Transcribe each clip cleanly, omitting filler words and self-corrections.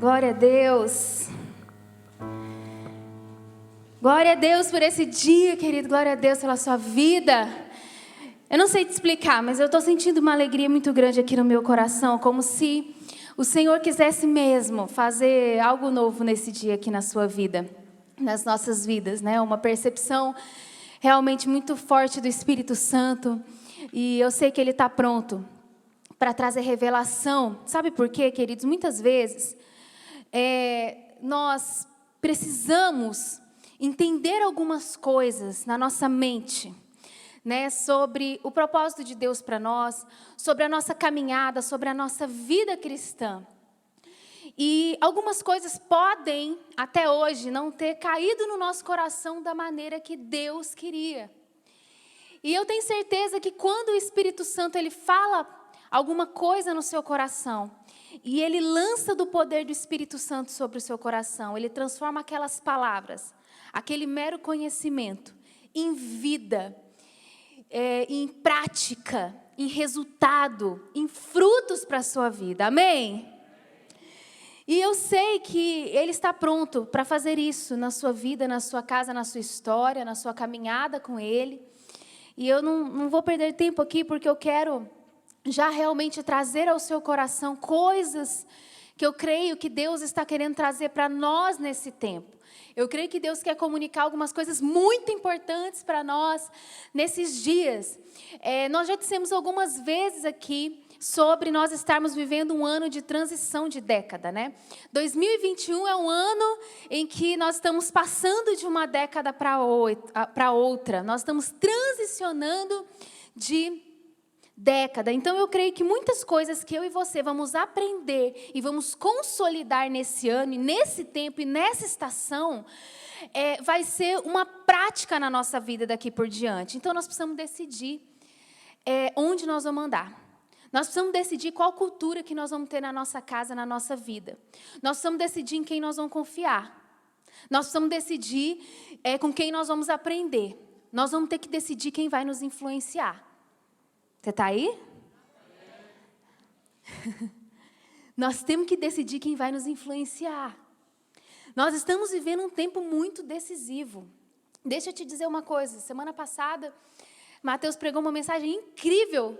Glória a Deus. Glória a Deus por esse dia, querido. Glória a Deus pela sua vida. Eu não sei te explicar, mas eu estou sentindo uma alegria muito grande aqui no meu coração, como se o Senhor quisesse mesmo fazer algo novo nesse dia aqui na sua vida, nas nossas vidas, né? Uma percepção realmente muito forte do Espírito Santo. E eu sei que Ele está pronto para trazer revelação. Sabe por quê, queridos? Muitas vezes nós precisamos entender algumas coisas na nossa mente, né, sobre o propósito de Deus para nós, sobre a nossa caminhada, sobre a nossa vida cristã. E algumas coisas podem, até hoje, não ter caído no nosso coração da maneira que Deus queria. E eu tenho certeza que quando o Espírito Santo ele fala alguma coisa no seu coração, e ele lança do poder do Espírito Santo sobre o seu coração, ele transforma aquelas palavras, aquele mero conhecimento, em vida, em prática, em resultado, em frutos para a sua vida. Amém? E eu sei que Ele está pronto para fazer isso na sua vida, na sua casa, na sua história, na sua caminhada com Ele. E eu não vou perder tempo aqui, porque eu quero já realmente trazer ao seu coração coisas que eu creio que Deus está querendo trazer para nós nesse tempo. Eu creio que Deus quer comunicar algumas coisas muito importantes para nós nesses dias. Nós já dissemos algumas vezes aqui sobre nós estarmos vivendo um ano de transição de década, né? 2021 é um ano em que nós estamos passando de uma década para outra. Nós estamos transicionando de década. Então eu creio que muitas coisas que eu e você vamos aprender e vamos consolidar nesse ano, e nesse tempo e nessa estação, vai ser uma prática na nossa vida daqui por diante. Então nós precisamos decidir onde nós vamos andar. Nós precisamos decidir qual cultura que nós vamos ter na nossa casa, na nossa vida. Nós precisamos decidir em quem nós vamos confiar. Nós precisamos decidir com quem nós vamos aprender. Nós vamos ter que decidir quem vai nos influenciar. Você está aí? Nós temos que decidir quem vai nos influenciar. Nós estamos vivendo um tempo muito decisivo. Deixa eu te dizer uma coisa. Semana passada, Mateus pregou uma mensagem incrível,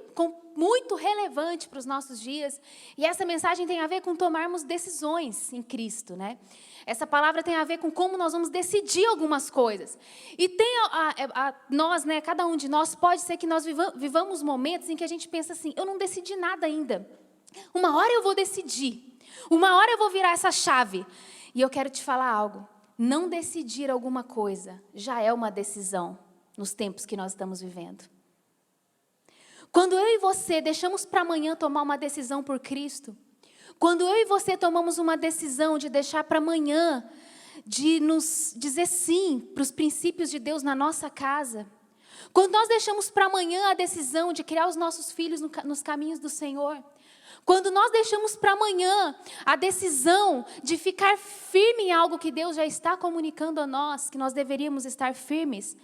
muito relevante para os nossos dias. E essa mensagem tem a ver com tomarmos decisões em Cristo, né? Essa palavra tem a ver com como nós vamos decidir algumas coisas. E tem nós, né? Cada um de nós, pode ser que nós vivamos momentos em que a gente pensa assim, eu não decidi nada ainda. Uma hora eu vou decidir. Uma hora eu vou virar essa chave. E eu quero te falar algo. Não decidir alguma coisa já é uma decisão nos tempos que nós estamos vivendo. Quando eu e você deixamos para amanhã tomar uma decisão por Cristo, quando eu e você tomamos uma decisão de deixar para amanhã, de nos dizer sim para os princípios de Deus na nossa casa, quando nós deixamos para amanhã a decisão de criar os nossos filhos nos caminhos do Senhor, quando nós deixamos para amanhã a decisão de ficar firme em algo que Deus já está comunicando a nós, que nós deveríamos estar firmes,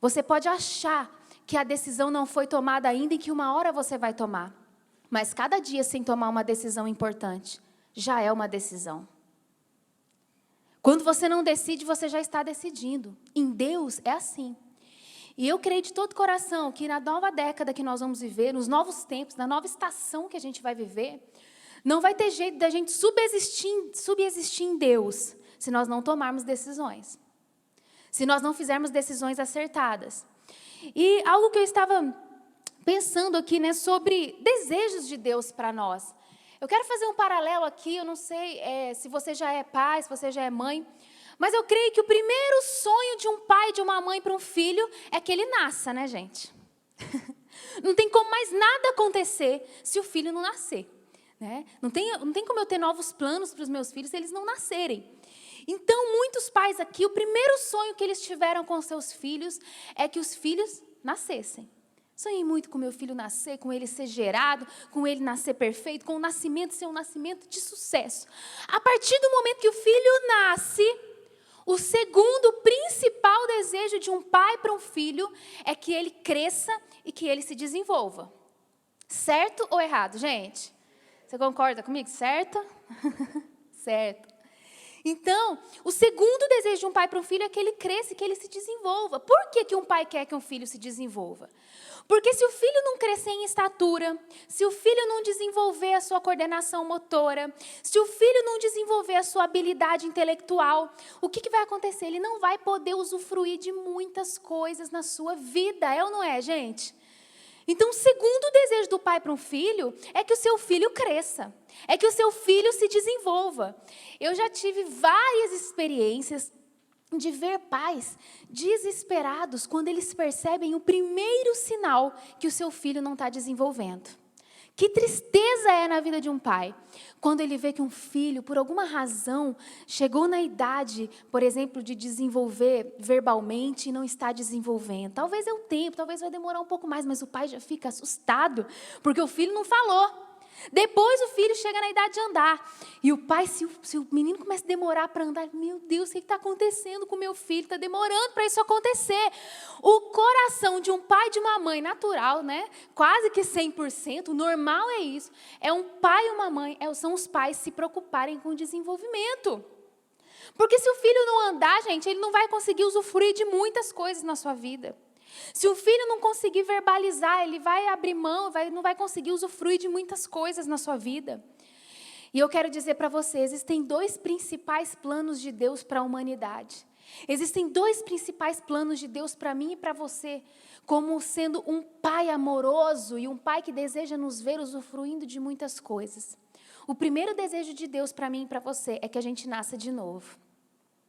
você pode achar que a decisão não foi tomada ainda e que uma hora você vai tomar. Mas cada dia sem tomar uma decisão importante, já é uma decisão. Quando você não decide, você já está decidindo. Em Deus é assim. E eu creio de todo coração que na nova década que nós vamos viver, nos novos tempos, na nova estação que a gente vai viver, não vai ter jeito da gente subsistir em Deus, se nós não tomarmos decisões. Se nós não fizermos decisões acertadas. E algo que eu estava pensando aqui, né, sobre desejos de Deus para nós. Eu quero fazer um paralelo aqui, eu não sei se você já é pai, se você já é mãe, mas eu creio que o primeiro sonho de um pai e de uma mãe para um filho é que ele nasça, né, gente? Não tem como mais nada acontecer se o filho não nascer, né? Não tem como eu ter novos planos para os meus filhos se eles não nascerem. Então, muitos pais aqui, o primeiro sonho que eles tiveram com seus filhos é que os filhos nascessem. Sonhei muito com meu filho nascer, com ele ser gerado, com ele nascer perfeito, com o nascimento ser um nascimento de sucesso. A partir do momento que o filho nasce, o segundo principal desejo de um pai para um filho é que ele cresça e que ele se desenvolva. Certo ou errado, gente? Você concorda comigo? Certo? certo? Então, o segundo desejo de um pai para um filho é que ele cresça e que ele se desenvolva. Por que um pai quer que um filho se desenvolva? Porque se o filho não crescer em estatura, se o filho não desenvolver a sua coordenação motora, se o filho não desenvolver a sua habilidade intelectual, o que vai acontecer? Ele não vai poder usufruir de muitas coisas na sua vida, é ou não é, gente? Então, o segundo desejo do pai para um filho é que o seu filho cresça, é que o seu filho se desenvolva. Eu já tive várias experiências de ver pais desesperados quando eles percebem o primeiro sinal que o seu filho não está desenvolvendo. Que tristeza é na vida de um pai, quando ele vê que um filho, por alguma razão, chegou na idade, por exemplo, de desenvolver verbalmente e não está desenvolvendo. Talvez é o tempo, talvez vai demorar um pouco mais, mas o pai já fica assustado, porque o filho não falou. Depois o filho chega na idade de andar. E o pai, se o menino começa a demorar para andar, meu Deus, o que está acontecendo com o meu filho? Está demorando para isso acontecer. O coração de um pai e de uma mãe natural, né? Quase que 100%, o normal é isso. É um pai e uma mãe, são os pais se preocuparem com o desenvolvimento. Porque se o filho não andar, gente, ele não vai conseguir usufruir de muitas coisas na sua vida. Se o filho não conseguir verbalizar, ele vai abrir mão, não vai conseguir usufruir de muitas coisas na sua vida. E eu quero dizer para você, existem dois principais planos de Deus para a humanidade. Existem dois principais planos de Deus para mim e para você, como sendo um pai amoroso e um pai que deseja nos ver usufruindo de muitas coisas. O primeiro desejo de Deus para mim e para você é que a gente nasça de novo.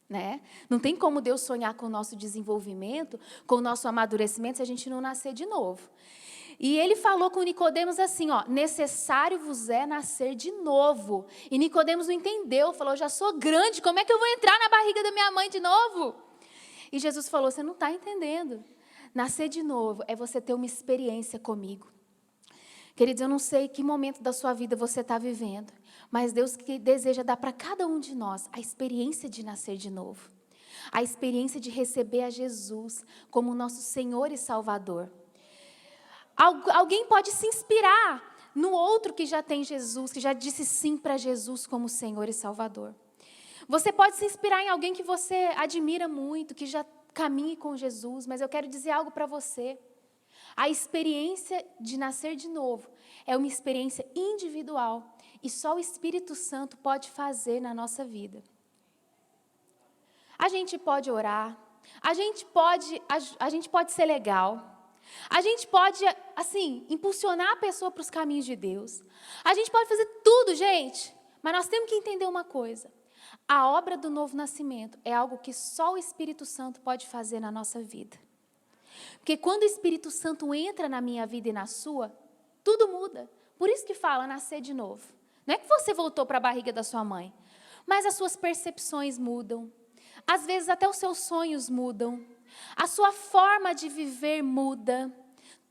Né? Não tem como Deus sonhar com o nosso desenvolvimento, com o nosso amadurecimento, se a gente não nascer de novo. E ele falou com Nicodemos assim, necessário vos é nascer de novo. E Nicodemos não entendeu, falou, já sou grande, como é que eu vou entrar na barriga da minha mãe de novo? E Jesus falou, você não está entendendo. Nascer de novo é você ter uma experiência comigo. Queridos, eu não sei que momento da sua vida você está vivendo, mas Deus que deseja dar para cada um de nós a experiência de nascer de novo. A experiência de receber a Jesus como nosso Senhor e Salvador. Alguém pode se inspirar no outro que já tem Jesus, que já disse sim para Jesus como Senhor e Salvador. Você pode se inspirar em alguém que você admira muito, que já caminhe com Jesus, mas eu quero dizer algo para você. A experiência de nascer de novo é uma experiência individual e só o Espírito Santo pode fazer na nossa vida. A gente pode orar, a gente pode ser legal, a gente pode, assim, impulsionar a pessoa para os caminhos de Deus. A gente pode fazer tudo, gente, mas nós temos que entender uma coisa. A obra do novo nascimento é algo que só o Espírito Santo pode fazer na nossa vida. Porque quando o Espírito Santo entra na minha vida e na sua, tudo muda. Por isso que fala nascer de novo. Não é que você voltou para a barriga da sua mãe, mas as suas percepções mudam. Às vezes até os seus sonhos mudam. A sua forma de viver muda.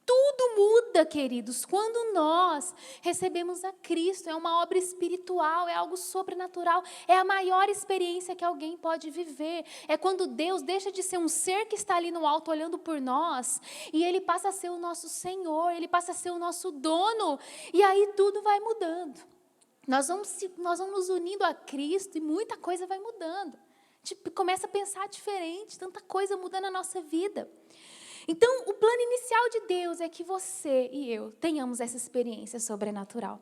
Tudo muda, queridos, quando nós recebemos a Cristo. É uma obra espiritual, é algo sobrenatural. É a maior experiência que alguém pode viver. É quando Deus deixa de ser um ser que está ali no alto olhando por nós e Ele passa a ser o nosso Senhor, Ele passa a ser o nosso dono. E aí tudo vai mudando. Nós vamos nos unindo a Cristo e muita coisa vai mudando. A gente começa a pensar diferente, tanta coisa muda na nossa vida. Então, o plano inicial de Deus é que você e eu tenhamos essa experiência sobrenatural.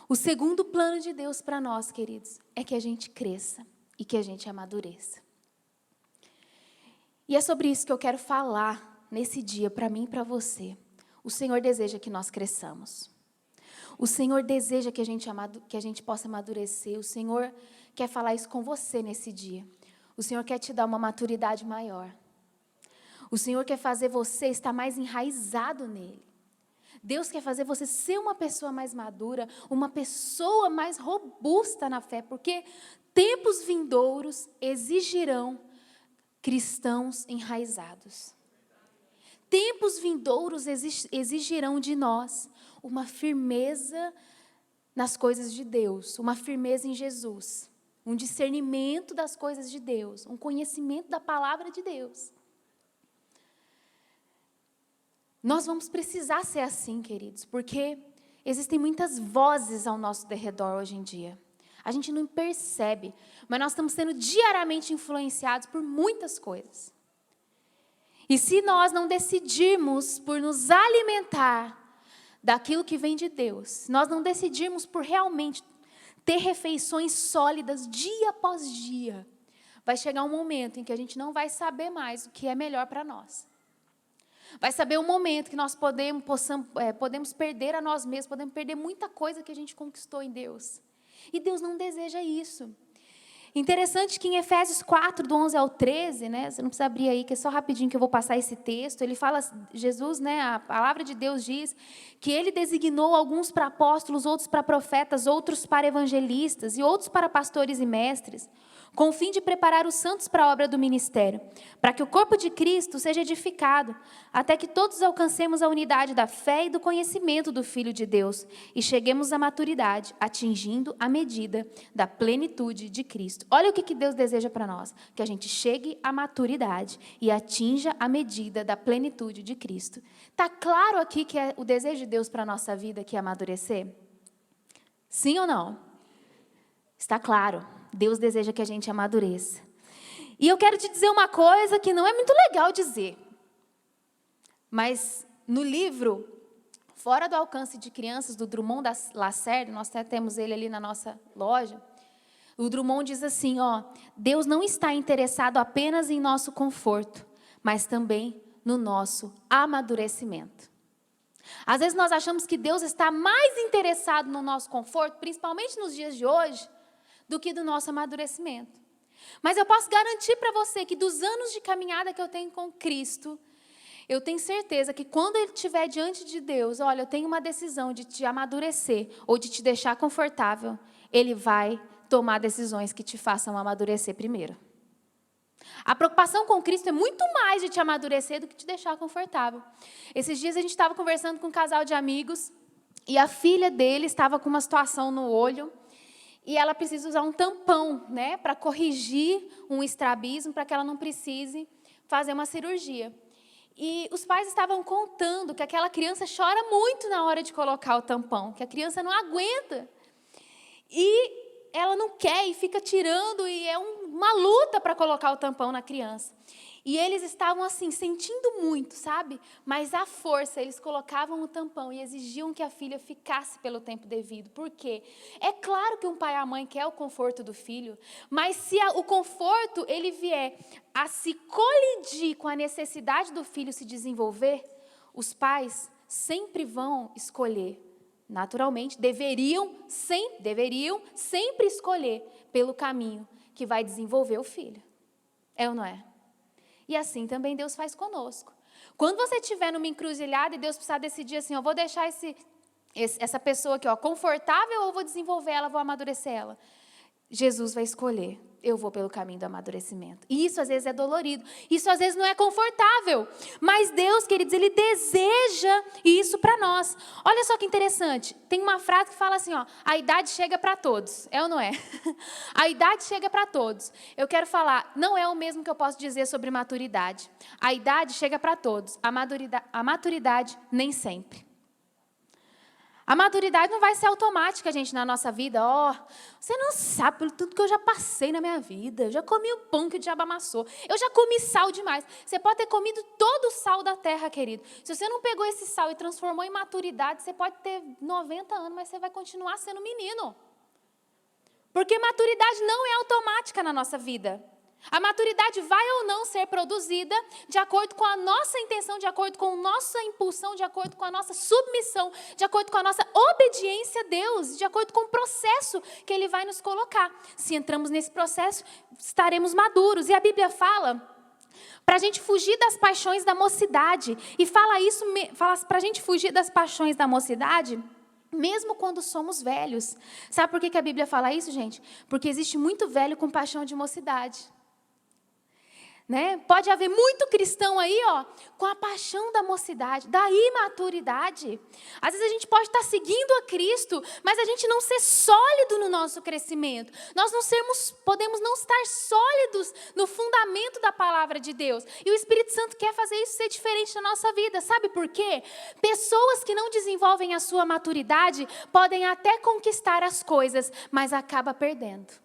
O segundo plano de Deus para nós, queridos, é que a gente cresça e que a gente amadureça. E é sobre isso que eu quero falar nesse dia, para mim e para você. O Senhor deseja que nós cresçamos. O Senhor deseja que a gente possa amadurecer. O Senhor quer falar isso com você nesse dia. O Senhor quer te dar uma maturidade maior. O Senhor quer fazer você estar mais enraizado nele. Deus quer fazer você ser uma pessoa mais madura, uma pessoa mais robusta na fé, porque tempos vindouros exigirão cristãos enraizados. Tempos vindouros exigirão de nós uma firmeza nas coisas de Deus, uma firmeza em Jesus, um discernimento das coisas de Deus, um conhecimento da palavra de Deus. Nós vamos precisar ser assim, queridos, porque existem muitas vozes ao nosso derredor hoje em dia. A gente não percebe, mas nós estamos sendo diariamente influenciados por muitas coisas. E se nós não decidirmos por nos alimentar daquilo que vem de Deus, se nós não decidirmos por realmente ter refeições sólidas dia após dia, vai chegar um momento em que a gente não vai saber mais o que é melhor para nós. Vai saber um momento que nós podemos perder a nós mesmos, podemos perder muita coisa que a gente conquistou em Deus. E Deus não deseja isso. Interessante que em Efésios 4, do 11 ao 13, né, você não precisa abrir aí, que é só rapidinho que eu vou passar esse texto, ele fala, Jesus, né, a palavra de Deus diz que ele designou alguns para apóstolos, outros para profetas, outros para evangelistas e outros para pastores e mestres, com o fim de preparar os santos para a obra do ministério, para que o corpo de Cristo seja edificado, até que todos alcancemos a unidade da fé e do conhecimento do Filho de Deus, e cheguemos à maturidade, atingindo a medida da plenitude de Cristo. Olha o que Deus deseja para nós, que a gente chegue à maturidade e atinja a medida da plenitude de Cristo. Está claro aqui que é o desejo de Deus para a nossa vida, que é amadurecer? Sim ou não? Está claro. Deus deseja que a gente amadureça. E eu quero te dizer uma coisa que não é muito legal dizer. Mas no livro Fora do Alcance de Crianças, do Drummond Lasserre, nós até temos ele ali na nossa loja, o Drummond diz assim, Deus não está interessado apenas em nosso conforto, mas também no nosso amadurecimento. Às vezes nós achamos que Deus está mais interessado no nosso conforto, principalmente nos dias de hoje, do que do nosso amadurecimento. Mas eu posso garantir para você que dos anos de caminhada que eu tenho com Cristo, eu tenho certeza que quando Ele estiver diante de Deus, olha, eu tenho uma decisão de te amadurecer ou de te deixar confortável, Ele vai tomar decisões que te façam amadurecer primeiro. A preocupação com Cristo é muito mais de te amadurecer do que te deixar confortável. Esses dias a gente estava conversando com um casal de amigos e a filha dele estava com uma situação no olho e ela precisa usar um tampão, né, para corrigir um estrabismo, para que ela não precise fazer uma cirurgia. E os pais estavam contando que aquela criança chora muito na hora de colocar o tampão, que a criança não aguenta. E ela não quer e fica tirando, e é uma luta para colocar o tampão na criança. E eles estavam assim, sentindo muito, sabe? Mas à força, eles colocavam o tampão e exigiam que a filha ficasse pelo tempo devido. Por quê? É claro que um pai e a mãe quer o conforto do filho, mas se o conforto ele vier a se colidir com a necessidade do filho se desenvolver, os pais sempre vão escolher, naturalmente, deveriam sempre escolher pelo caminho que vai desenvolver o filho. É ou não é? E assim também Deus faz conosco. Quando você estiver numa encruzilhada e Deus precisar decidir assim, eu vou deixar essa pessoa aqui confortável ou vou desenvolver ela, vou amadurecer ela? Jesus vai escolher, eu vou pelo caminho do amadurecimento. E isso às vezes é dolorido, isso às vezes não é confortável. Mas Deus, queridos, Ele deseja isso para nós. Olha só que interessante, tem uma frase que fala assim, a idade chega para todos. É ou não é? A idade chega para todos. Eu quero falar, não é o mesmo que eu posso dizer sobre maturidade. A idade chega para todos, a maturidade nem sempre. A maturidade não vai ser automática, gente, na nossa vida. Você não sabe pelo tudo que eu já passei na minha vida. Eu já comi o pão que o diabo amassou. Eu já comi sal demais. Você pode ter comido todo o sal da terra, querido. Se você não pegou esse sal e transformou em maturidade, você pode ter 90 anos, mas você vai continuar sendo menino. Porque maturidade não é automática na nossa vida. A maturidade vai ou não ser produzida de acordo com a nossa intenção, de acordo com a nossa impulsão, de acordo com a nossa submissão, de acordo com a nossa obediência a Deus, de acordo com o processo que Ele vai nos colocar. Se entramos nesse processo, estaremos maduros. E a Bíblia fala para a gente fugir das paixões da mocidade. E fala para a gente fugir das paixões da mocidade, mesmo quando somos velhos. Sabe por que a Bíblia fala isso, gente? Porque existe muito velho com paixão de mocidade. Né? Pode haver muito cristão aí, ó, com a paixão da mocidade, da imaturidade. Às vezes a gente pode estar seguindo a Cristo, mas a gente não ser sólido no nosso crescimento. Nós podemos não estar sólidos no fundamento da palavra de Deus. E o Espírito Santo quer fazer isso ser diferente na nossa vida. Sabe por quê? Pessoas que não desenvolvem a sua maturidade podem até conquistar as coisas, mas acaba perdendo.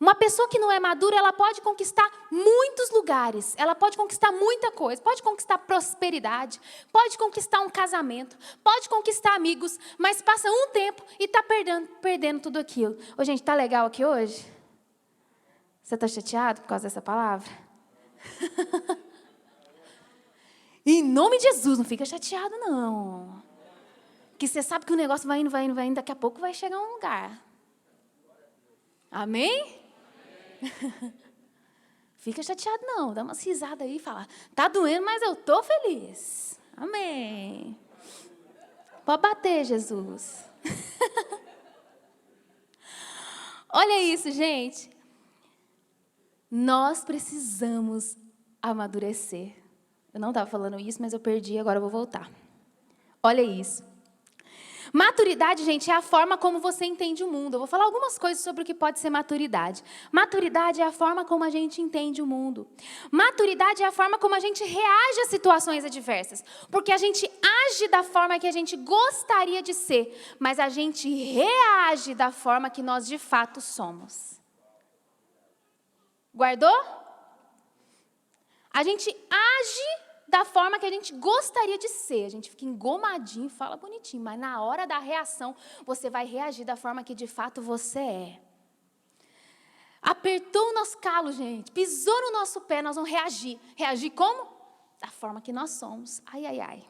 Uma pessoa que não é madura, ela pode conquistar muitos lugares, ela pode conquistar muita coisa, pode conquistar prosperidade, pode conquistar um casamento, pode conquistar amigos, mas passa um tempo e está perdendo tudo aquilo. Ô, gente, tá legal aqui hoje? Você está chateado por causa dessa palavra? Em nome de Jesus, não fica chateado não. Que você sabe que o negócio vai indo, daqui a pouco vai chegar a um lugar. Amém? Fica chateado não, dá umas risadas aí e fala, tá doendo, mas eu tô feliz. Amém. Pode bater, Jesus. Olha isso, gente. Nós precisamos amadurecer. Eu não estava falando isso, mas eu perdi, agora eu vou voltar. Olha isso. Maturidade, gente, é a forma como você entende o mundo. Eu vou falar algumas coisas sobre o que pode ser maturidade. Maturidade é a forma como a gente entende o mundo. Maturidade é a forma como a gente reage a situações adversas. Porque a gente age da forma que a gente gostaria de ser, mas a gente reage da forma que nós de fato somos. Guardou? A gente age da forma que a gente gostaria de ser. A gente fica engomadinho, fala bonitinho, mas na hora da reação, você vai reagir da forma que de fato você é. Apertou o nosso calo, gente, pisou no nosso pé, nós vamos reagir. Reagir como? Da forma que nós somos. Ai, ai, ai.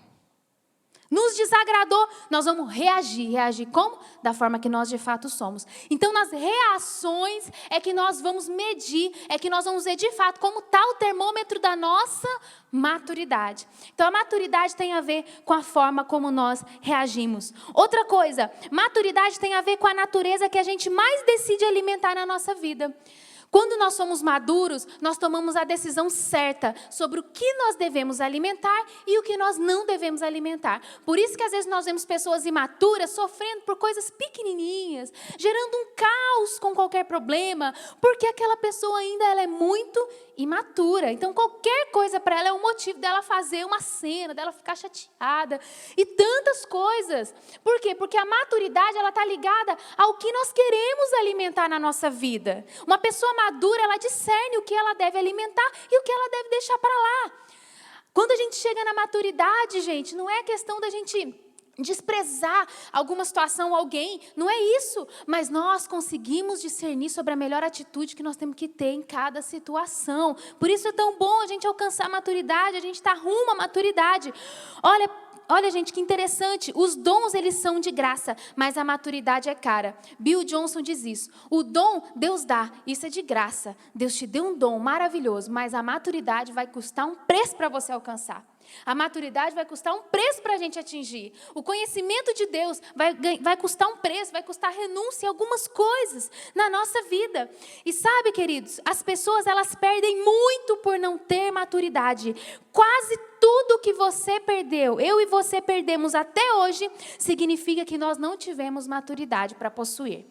Nos desagradou, nós vamos reagir. Reagir como? Da forma que nós de fato somos. Então, nas reações é que nós vamos medir, é que nós vamos ver de fato como está o termômetro da nossa maturidade. Então, a maturidade tem a ver com a forma como nós reagimos. Outra coisa, maturidade tem a ver com a natureza que a gente mais decide alimentar na nossa vida. Quando nós somos maduros, nós tomamos a decisão certa sobre o que nós devemos alimentar e o que nós não devemos alimentar. Por isso que às vezes nós vemos pessoas imaturas sofrendo por coisas pequenininhas, gerando um caos com qualquer problema, porque aquela pessoa ainda ela é muito imatura. Então qualquer coisa para ela é um motivo dela fazer uma cena, dela ficar chateada e tantas coisas. Por quê? Porque a maturidade ela está ligada ao que nós queremos alimentar na nossa vida. Uma pessoa madura, ela discerne o que ela deve alimentar e o que ela deve deixar para lá. Quando a gente chega na maturidade, gente, não é questão da gente desprezar alguma situação, alguém, não é isso, mas nós conseguimos discernir sobre a melhor atitude que nós temos que ter em cada situação. Por isso é tão bom a gente alcançar a maturidade, a gente está rumo à maturidade. Olha, gente, que interessante. Os dons, eles são de graça, mas a maturidade é cara. Bill Johnson diz isso. O dom, Deus dá. Isso é de graça. Deus te deu um dom maravilhoso, mas a maturidade vai custar um preço para você alcançar. A maturidade vai custar um preço para a gente atingir. O conhecimento de Deus vai custar um preço, vai custar renúncia em algumas coisas na nossa vida. E sabe, queridos, as pessoas elas perdem muito por não ter maturidade. Quase tudo que você perdeu, eu e você perdemos até hoje, significa que nós não tivemos maturidade para possuir.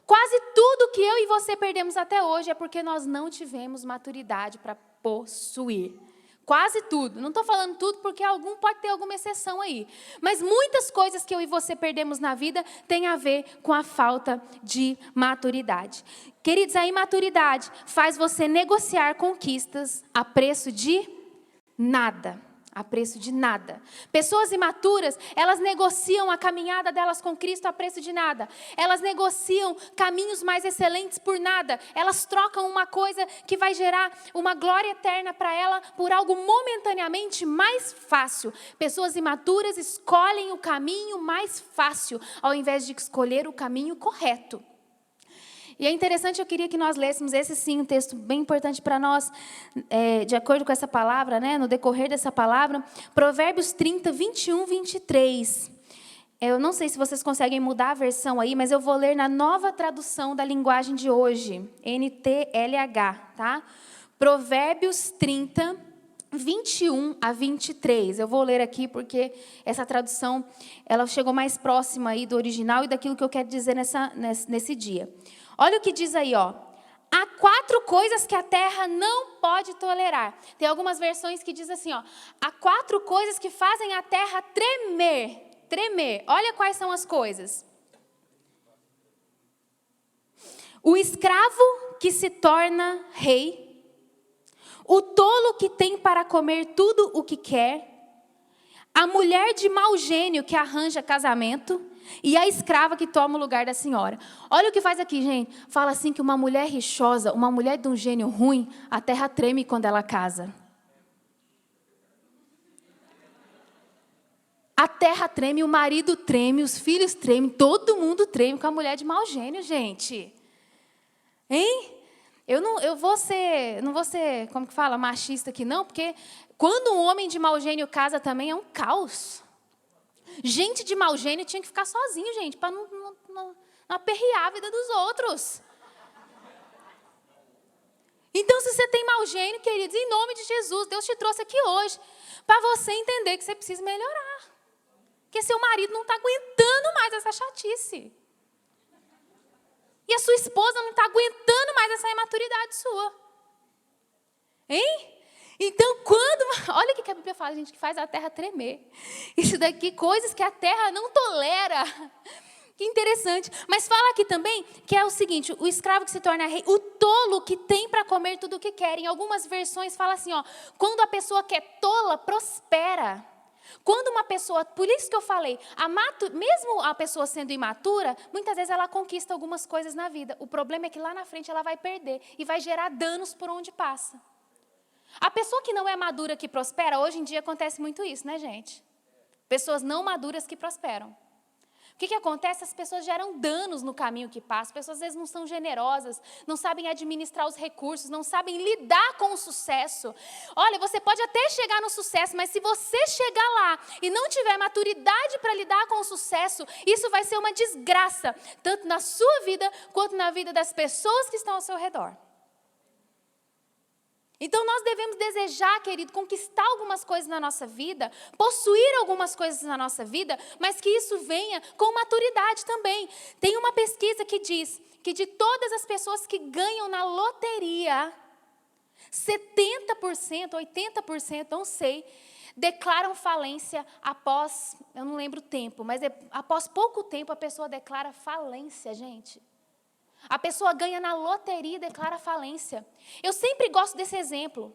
Quase tudo que eu e você perdemos até hoje é porque nós não tivemos maturidade para possuir. Quase tudo. Não estou falando tudo porque pode ter alguma exceção aí. Mas muitas coisas que eu e você perdemos na vida têm a ver com a falta de maturidade. Queridos, a imaturidade faz você negociar conquistas a preço de nada. A preço de nada. Pessoas imaturas, elas negociam a caminhada delas com Cristo a preço de nada. Elas negociam caminhos mais excelentes por nada. Elas trocam uma coisa que vai gerar uma glória eterna para ela por algo momentaneamente mais fácil. Pessoas imaturas escolhem o caminho mais fácil, ao invés de escolher o caminho correto. E é interessante, eu queria que nós lêssemos esse sim, um texto bem importante para nós, de acordo com essa palavra, né, no decorrer dessa palavra, Provérbios 30, 21, 23. Eu não sei se vocês conseguem mudar a versão aí, mas eu vou ler na nova tradução da linguagem de hoje, NTLH, tá? Provérbios 30, 21 a 23. Eu vou ler aqui porque essa tradução ela chegou mais próxima aí do original e daquilo que eu quero dizer nesse dia. Olha o que diz aí, ó. Há 4 coisas que a terra não pode tolerar. Tem algumas versões que diz assim, ó. Há 4 coisas que fazem a terra tremer. Tremer. Olha quais são as coisas. O escravo que se torna rei. O tolo que tem para comer tudo o que quer. A mulher de mau gênio que arranja casamento. E a escrava que toma o lugar da senhora. Olha o que faz aqui, gente. Fala assim que uma mulher rixosa, uma mulher de um gênio ruim, a terra treme quando ela casa. A terra treme, o marido treme, os filhos tremem, todo mundo treme com a mulher de mau gênio, gente. Hein? Eu não vou ser, como que fala, machista aqui não, porque quando um homem de mau gênio casa também é um caos. Gente de mau gênio tinha que ficar sozinho, gente, para não aperrear a vida dos outros. Então, se você tem mau gênio, queridos, em nome de Jesus, Deus te trouxe aqui hoje para você entender que você precisa melhorar. Porque seu marido não está aguentando mais essa chatice. E a sua esposa não está aguentando mais essa imaturidade sua. Hein? Então, olha o que a Bíblia fala, gente, que faz a terra tremer. Isso daqui, coisas que a terra não tolera. Que interessante. Mas fala aqui também que é o seguinte, o escravo que se torna rei, o tolo que tem para comer tudo o que quer. Em algumas versões fala assim, ó, quando a pessoa que é tola, prospera. Quando uma pessoa, por isso que eu falei, mesmo a pessoa sendo imatura, muitas vezes ela conquista algumas coisas na vida. O problema é que lá na frente ela vai perder e vai gerar danos por onde passa. A pessoa que não é madura que prospera, hoje em dia acontece muito isso, né, gente? Pessoas não maduras que prosperam. O que acontece? As pessoas geram danos no caminho que passam. As pessoas às vezes não são generosas, não sabem administrar os recursos, não sabem lidar com o sucesso. Olha, você pode até chegar no sucesso, mas se você chegar lá e não tiver maturidade para lidar com o sucesso, isso vai ser uma desgraça, tanto na sua vida quanto na vida das pessoas que estão ao seu redor. Então, nós devemos desejar, querido, conquistar algumas coisas na nossa vida, possuir algumas coisas na nossa vida, mas que isso venha com maturidade também. Tem uma pesquisa que diz que de todas as pessoas que ganham na loteria, 70%, 80%, não sei, declaram falência após, eu não lembro o tempo, mas após pouco tempo a pessoa declara falência, gente. A pessoa ganha na loteria e declara falência. Eu sempre gosto desse exemplo.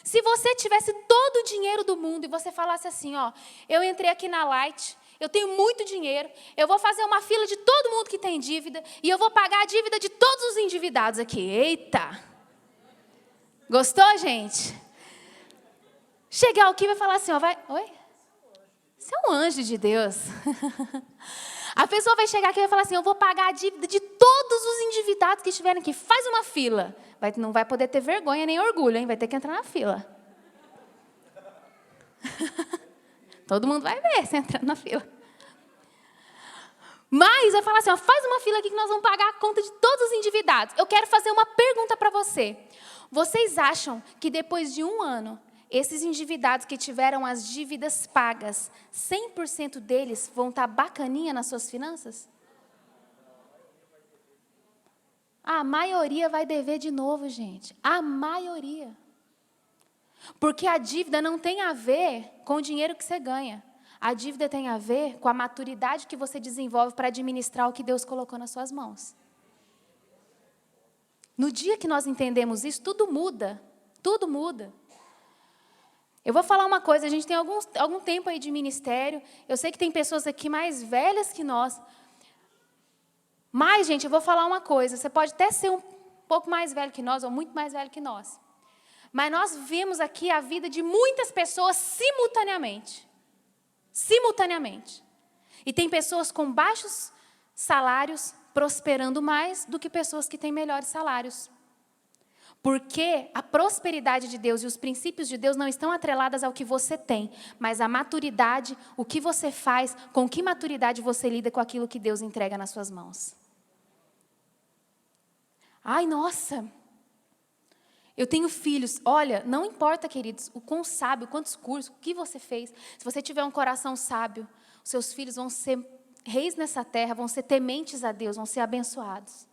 Se você tivesse todo o dinheiro do mundo e você falasse assim, ó, eu entrei aqui na Light, eu tenho muito dinheiro, eu vou fazer uma fila de todo mundo que tem dívida e eu vou pagar a dívida de todos os endividados aqui. Eita! Gostou, gente? Chegar aqui e vai falar assim, ó, oi? Você é um anjo de Deus. A pessoa vai chegar aqui e vai falar assim, eu vou pagar a dívida de todos os endividados que estiverem aqui. Faz uma fila. Não vai poder ter vergonha nem orgulho, hein? Vai ter que entrar na fila. Todo mundo vai ver você entrando na fila. Mas vai falar assim, ó, faz uma fila aqui que nós vamos pagar a conta de todos os endividados. Eu quero fazer uma pergunta para você. Vocês acham que depois de 1 ano, esses endividados que tiveram as dívidas pagas, 100% deles vão estar bacaninha nas suas finanças? A maioria vai dever de novo, gente. A maioria. Porque a dívida não tem a ver com o dinheiro que você ganha. A dívida tem a ver com a maturidade que você desenvolve para administrar o que Deus colocou nas suas mãos. No dia que nós entendemos isso, tudo muda. Tudo muda. Eu vou falar uma coisa, a gente tem algum tempo aí de ministério, eu sei que tem pessoas aqui mais velhas que nós, mas, gente, eu vou falar uma coisa, você pode até ser um pouco mais velho que nós, ou muito mais velho que nós, mas nós vemos aqui a vida de muitas pessoas simultaneamente, e tem pessoas com baixos salários prosperando mais do que pessoas que têm melhores salários. Porque a prosperidade de Deus e os princípios de Deus não estão atreladas ao que você tem, mas à maturidade, o que você faz, com que maturidade você lida com aquilo que Deus entrega nas suas mãos. Ai, nossa, eu tenho filhos. Olha, não importa, queridos, o quão sábio, quantos cursos, o que você fez. Se você tiver um coração sábio, os seus filhos vão ser reis nessa terra, vão ser tementes a Deus, vão ser abençoados.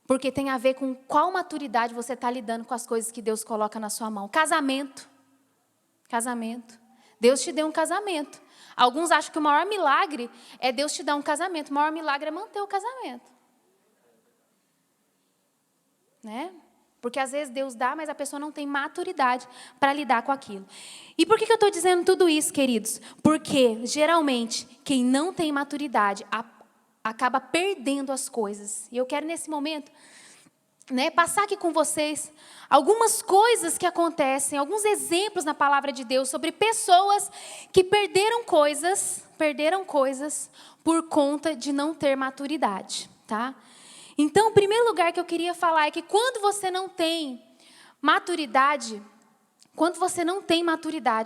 Porque tem a ver com qual maturidade você está lidando com as coisas que Deus coloca na sua mão. Casamento. Casamento. Deus te deu um casamento. Alguns acham que o maior milagre é Deus te dar um casamento. O maior milagre é manter o casamento. Né? Porque às vezes Deus dá, mas a pessoa não tem maturidade para lidar com aquilo. E por que eu estou dizendo tudo isso, queridos? Porque, geralmente, quem não tem maturidade acaba perdendo as coisas. E eu quero, nesse momento, passar aqui com vocês algumas coisas que acontecem, alguns exemplos na palavra de Deus sobre pessoas que perderam coisas por conta de não ter maturidade, tá? Então, o primeiro lugar que eu queria falar é que quando você não tem maturidade,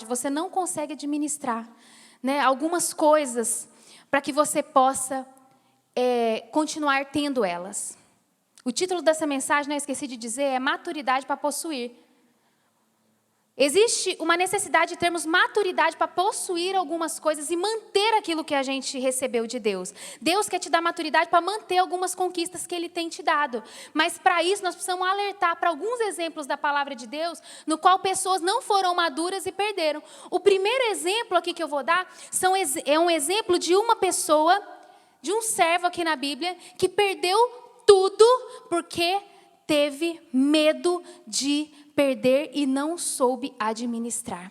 você não consegue administrar, algumas coisas para que você possa continuar tendo elas. O título dessa mensagem, eu esqueci de dizer, é maturidade para possuir. Existe uma necessidade de termos maturidade para possuir algumas coisas e manter aquilo que a gente recebeu de Deus. Deus quer te dar maturidade para manter algumas conquistas que Ele tem te dado. Mas para isso nós precisamos alertar para alguns exemplos da palavra de Deus, no qual pessoas não foram maduras e perderam. O primeiro exemplo aqui que eu vou dar é um exemplo de uma pessoa, de um servo aqui na Bíblia, que perdeu tudo porque teve medo de perder e não soube administrar.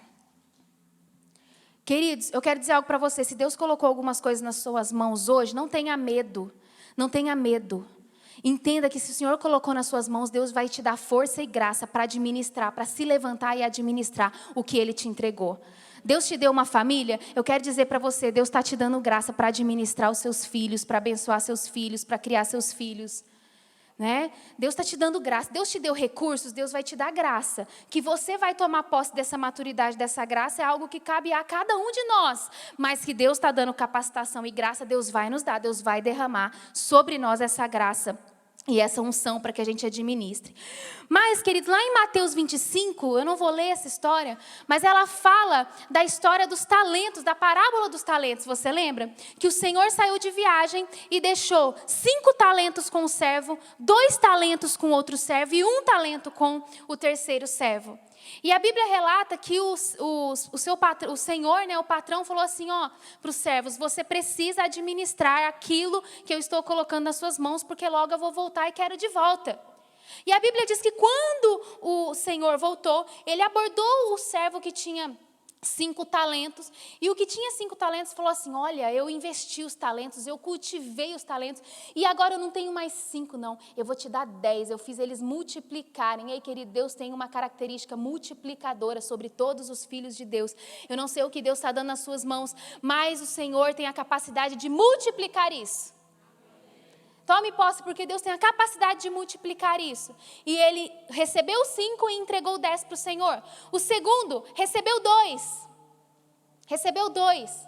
Queridos, eu quero dizer algo para você. Se Deus colocou algumas coisas nas suas mãos hoje, não tenha medo. Não tenha medo. Entenda que se o Senhor colocou nas suas mãos, Deus vai te dar força e graça para administrar, para se levantar e administrar o que Ele te entregou. Deus te deu uma família, eu quero dizer para você, Deus está te dando graça para administrar os seus filhos, para abençoar seus filhos, para criar seus filhos. Deus está te dando graça, Deus te deu recursos, Deus vai te dar graça. Que você vai tomar posse dessa maturidade, dessa graça, é algo que cabe a cada um de nós. Mas que Deus está dando capacitação e graça, Deus vai nos dar, Deus vai derramar sobre nós essa graça e essa unção para que a gente administre. Mas, queridos, lá em Mateus 25, eu não vou ler essa história, mas ela fala da história dos talentos, da parábola dos talentos. Você lembra? Que o Senhor saiu de viagem e deixou 5 talentos com o servo, 2 talentos com outro servo e 1 talento com o terceiro servo. E a Bíblia relata que o Senhor, o patrão, falou assim, para os servos, você precisa administrar aquilo que eu estou colocando nas suas mãos, porque logo eu vou voltar e quero de volta. E a Bíblia diz que quando o Senhor voltou, ele abordou o servo que tinha 5 talentos, e o que tinha 5 talentos falou assim, olha, eu investi os talentos, eu cultivei os talentos, e agora eu não tenho mais 5 não, eu vou te dar 10, eu fiz eles multiplicarem. E aí, querido, Deus tem uma característica multiplicadora sobre todos os filhos de Deus. Eu não sei o que Deus está dando nas suas mãos, mas o Senhor tem a capacidade de multiplicar isso. Tome posse, porque Deus tem a capacidade de multiplicar isso. E ele recebeu 5 e entregou 10 para o Senhor. O segundo recebeu 2. Recebeu 2.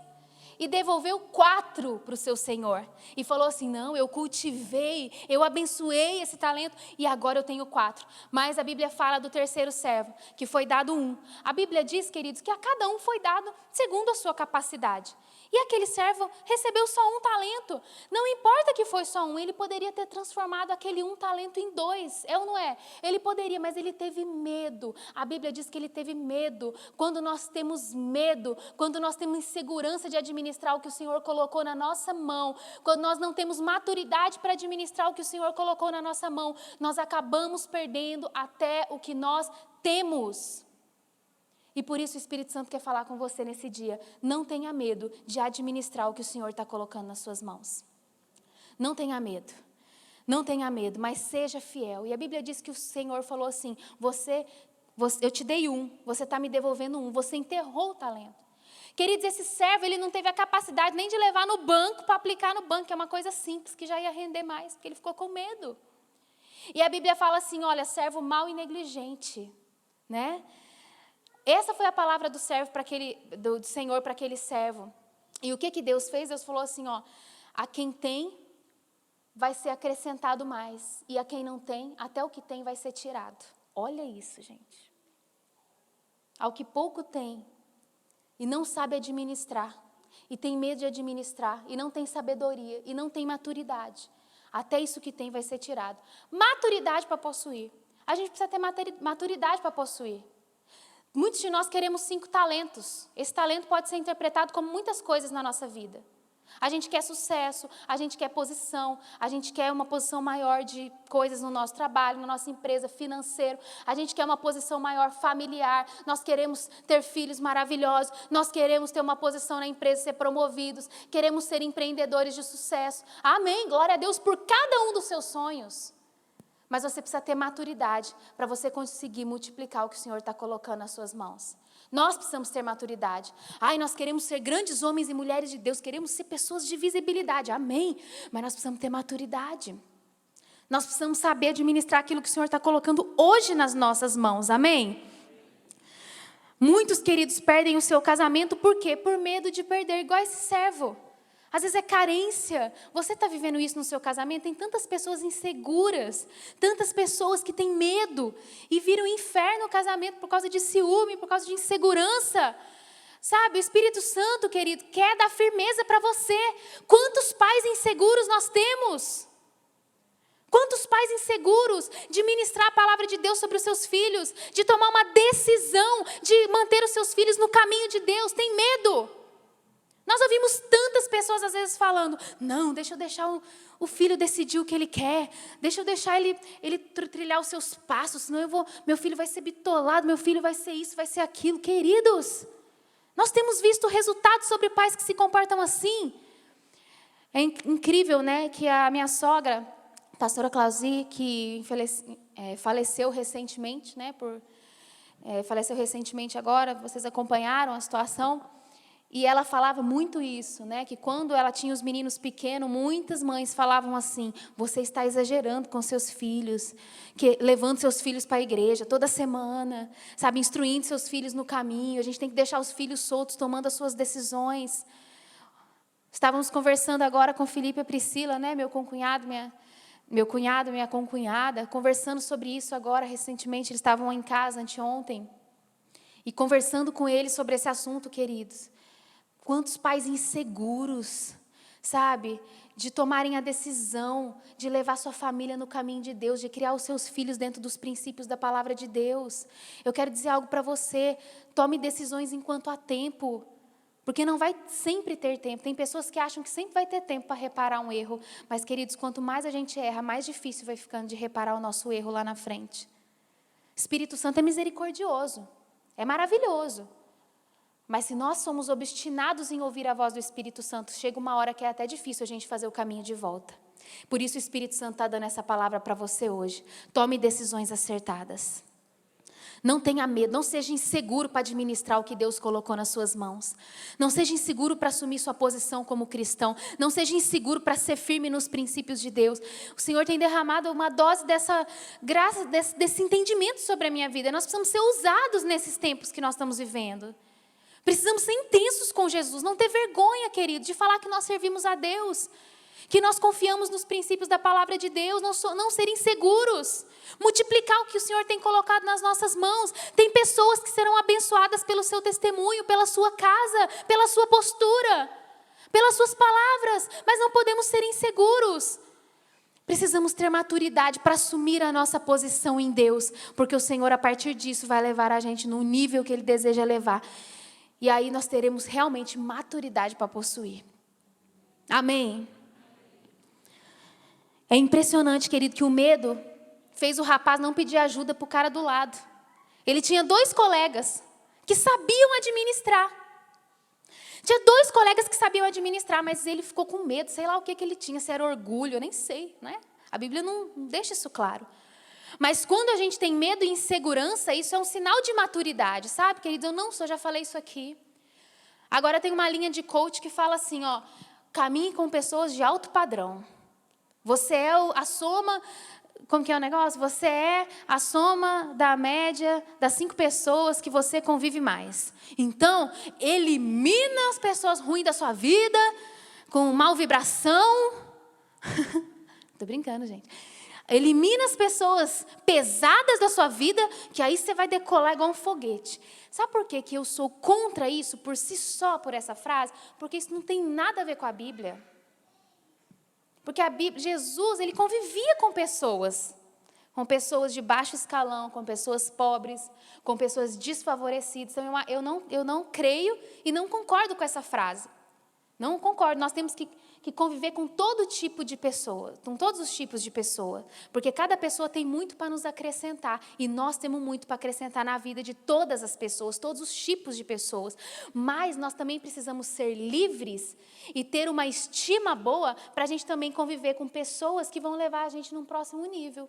E devolveu 4 para o seu Senhor. E falou assim, não, eu cultivei, eu abençoei esse talento e agora eu tenho 4. Mas a Bíblia fala do terceiro servo, que foi dado 1. A Bíblia diz, queridos, que a cada um foi dado segundo a sua capacidade. E aquele servo recebeu só 1 talento. Não importa que foi só 1, ele poderia ter transformado aquele 1 talento em 2. É ou não é? Ele poderia, mas ele teve medo. A Bíblia diz que ele teve medo. Quando nós temos medo, quando nós temos insegurança de administrar o que o Senhor colocou na nossa mão, quando nós não temos maturidade para administrar o que o Senhor colocou na nossa mão, nós acabamos perdendo até o que nós temos. E por isso o Espírito Santo quer falar com você nesse dia. Não tenha medo de administrar o que o Senhor está colocando nas suas mãos. Não tenha medo. Não tenha medo, mas seja fiel. E a Bíblia diz que o Senhor falou assim, eu te dei 1, você está me devolvendo 1, você enterrou o talento. Queridos, esse servo, ele não teve a capacidade nem de levar no banco para aplicar no banco, que é uma coisa simples, que já ia render mais, porque ele ficou com medo. E a Bíblia fala assim, olha, servo mau e negligente, né? Essa foi a palavra do servo do Senhor para aquele servo. E o que Deus fez? Deus falou assim, ó, a quem tem vai ser acrescentado mais, e a quem não tem, até o que tem vai ser tirado. Olha isso, gente. Ao que pouco tem e não sabe administrar, e tem medo de administrar, e não tem sabedoria, e não tem maturidade, até isso que tem vai ser tirado. Maturidade para possuir. A gente precisa ter maturidade para possuir. Muitos de nós queremos 5 talentos. Esse talento pode ser interpretado como muitas coisas na nossa vida. A gente quer sucesso, a gente quer posição, a gente quer uma posição maior de coisas no nosso trabalho, na nossa empresa, financeiro. A gente quer uma posição maior familiar. Nós queremos ter filhos maravilhosos. Nós queremos ter uma posição na empresa, ser promovidos. Queremos ser empreendedores de sucesso. Amém, glória a Deus por cada um dos seus sonhos. Mas você precisa ter maturidade para você conseguir multiplicar o que o Senhor está colocando nas suas mãos. Nós precisamos ter maturidade. Nós queremos ser grandes homens e mulheres de Deus, queremos ser pessoas de visibilidade, amém. Mas nós precisamos ter maturidade. Nós precisamos saber administrar aquilo que o Senhor está colocando hoje nas nossas mãos, amém. Muitos queridos perdem o seu casamento, por quê? Por medo de perder, igual esse servo. Às vezes é carência. Você está vivendo isso no seu casamento? Tem tantas pessoas inseguras, tantas pessoas que têm medo e viram inferno no casamento por causa de ciúme, por causa de insegurança. Sabe, o Espírito Santo, querido, quer dar firmeza para você. Quantos pais inseguros nós temos? Quantos pais inseguros de ministrar a palavra de Deus sobre os seus filhos, de tomar uma decisão de manter os seus filhos no caminho de Deus, tem medo? Nós ouvimos tantas pessoas às vezes falando, não, deixa eu deixar o filho decidir o que ele quer, deixa eu deixar ele trilhar os seus passos, senão meu filho vai ser bitolado, meu filho vai ser isso, vai ser aquilo. Queridos, nós temos visto resultados sobre pais que se comportam assim. É incrível, né, que a minha sogra, a pastora Clausi, que faleceu recentemente, né, faleceu recentemente agora, vocês acompanharam a situação. E ela falava muito isso, né? Que quando ela tinha os meninos pequenos, muitas mães falavam assim, você está exagerando com seus filhos, levando seus filhos para a igreja toda semana, sabe, instruindo seus filhos no caminho, a gente tem que deixar os filhos soltos, tomando as suas decisões. Estávamos conversando agora com Felipe e Priscila, né? Meu cunhado, minha concunhada, conversando sobre isso agora, recentemente, eles estavam em casa anteontem, e conversando com eles sobre esse assunto, queridos. Quantos pais inseguros, sabe, de tomarem a decisão de levar sua família no caminho de Deus, de criar os seus filhos dentro dos princípios da palavra de Deus. Eu quero dizer algo para você, tome decisões enquanto há tempo, porque não vai sempre ter tempo. Tem pessoas que acham que sempre vai ter tempo para reparar um erro, mas, queridos, quanto mais a gente erra, mais difícil vai ficando de reparar o nosso erro lá na frente. Espírito Santo é misericordioso, é maravilhoso. Mas se nós somos obstinados em ouvir a voz do Espírito Santo, chega uma hora que é até difícil a gente fazer o caminho de volta. Por isso o Espírito Santo está dando essa palavra para você hoje. Tome decisões acertadas. Não tenha medo, não seja inseguro para administrar o que Deus colocou nas suas mãos. Não seja inseguro para assumir sua posição como cristão. Não seja inseguro para ser firme nos princípios de Deus. O Senhor tem derramado uma dose dessa graça, desse entendimento sobre a minha vida. Nós precisamos ser ousados nesses tempos que nós estamos vivendo. Precisamos ser intensos com Jesus, não ter vergonha, querido, de falar que nós servimos a Deus, que nós confiamos nos princípios da palavra de Deus, não ser inseguros, multiplicar o que o Senhor tem colocado nas nossas mãos. Tem pessoas que serão abençoadas pelo seu testemunho, pela sua casa, pela sua postura, pelas suas palavras, mas não podemos ser inseguros. Precisamos ter maturidade para assumir a nossa posição em Deus, porque o Senhor, a partir disso, vai levar a gente no nível que Ele deseja levar. E aí nós teremos realmente maturidade para possuir. Amém? É impressionante, querido, que o medo fez o rapaz não pedir ajuda para o cara do lado. Ele tinha 2 colegas que sabiam administrar. Tinha 2 colegas que sabiam administrar, mas ele ficou com medo, sei lá o que ele tinha, se era orgulho, eu nem sei, né? A Bíblia não deixa isso claro. Mas quando a gente tem medo e insegurança, isso é um sinal de maturidade, sabe, queridos? Eu já falei isso aqui. Agora tem uma linha de coach que fala assim, caminhe com pessoas de alto padrão. Você é a soma como que é o negócio? Você é a soma da média das 5 pessoas que você convive mais. Então, elimina as pessoas ruins da sua vida, com mal vibração. Tô brincando, gente. Elimina as pessoas pesadas da sua vida, que aí você vai decolar igual um foguete. Sabe por que eu sou contra isso, por si só, por essa frase? Porque isso não tem nada a ver com a Bíblia. Porque a Bíblia, Jesus, ele convivia com pessoas de baixo escalão, com pessoas pobres, com pessoas desfavorecidas. Então, eu não creio e não concordo com essa frase. Não concordo. Nós temos que conviver com todo tipo de pessoa, com todos os tipos de pessoa. Porque cada pessoa tem muito para nos acrescentar. E nós temos muito para acrescentar na vida de todas as pessoas, todos os tipos de pessoas. Mas nós também precisamos ser livres e ter uma estima boa para a gente também conviver com pessoas que vão levar a gente num próximo nível.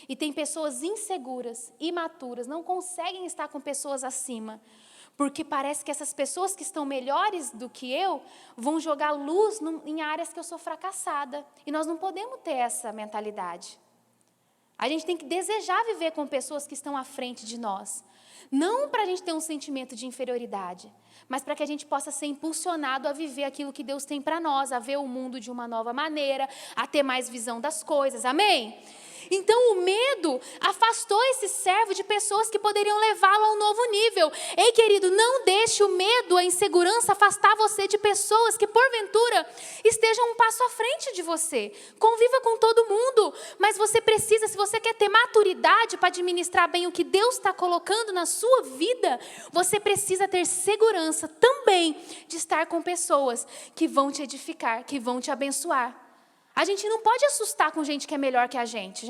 E tem pessoas inseguras, imaturas, não conseguem estar com pessoas acima. Porque parece que essas pessoas que estão melhores do que eu vão jogar luz em áreas que eu sou fracassada. E nós não podemos ter essa mentalidade. A gente tem que desejar viver com pessoas que estão à frente de nós. Não para a gente ter um sentimento de inferioridade, mas para que a gente possa ser impulsionado a viver aquilo que Deus tem para nós, a ver o mundo de uma nova maneira, a ter mais visão das coisas. Amém? Então o medo afastou esse servo de pessoas que poderiam levá-lo a um novo nível. Ei, querido, não deixe o medo, a insegurança afastar você de pessoas que porventura estejam um passo à frente de você. Conviva com todo mundo, mas você precisa, se você quer ter maturidade para administrar bem o que Deus está colocando na sua vida, você precisa ter segurança também de estar com pessoas que vão te edificar, que vão te abençoar. A gente não pode assustar com gente que é melhor que a gente.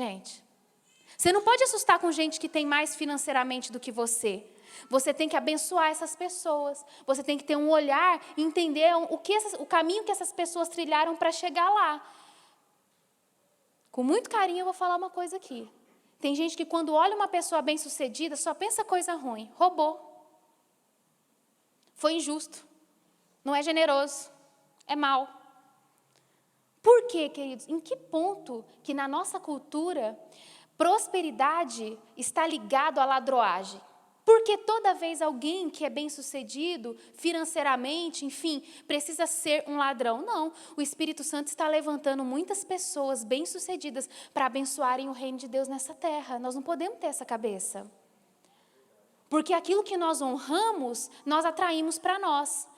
Você não pode assustar com gente que tem mais financeiramente do que você. Você tem que abençoar essas pessoas. Você tem que ter um olhar e entender o caminho que essas pessoas trilharam para chegar lá. Com muito carinho eu vou falar uma coisa aqui. Tem gente que quando olha uma pessoa bem-sucedida só pensa coisa ruim. Roubou. Foi injusto. Não é generoso. É mau. Por quê, queridos? Em que ponto que na nossa cultura prosperidade está ligado à ladroagem? Porque toda vez alguém que é bem-sucedido financeiramente, enfim, precisa ser um ladrão? Não, o Espírito Santo está levantando muitas pessoas bem-sucedidas para abençoarem o reino de Deus nessa terra. Nós não podemos ter essa cabeça. Porque aquilo que nós honramos, nós atraímos para nós.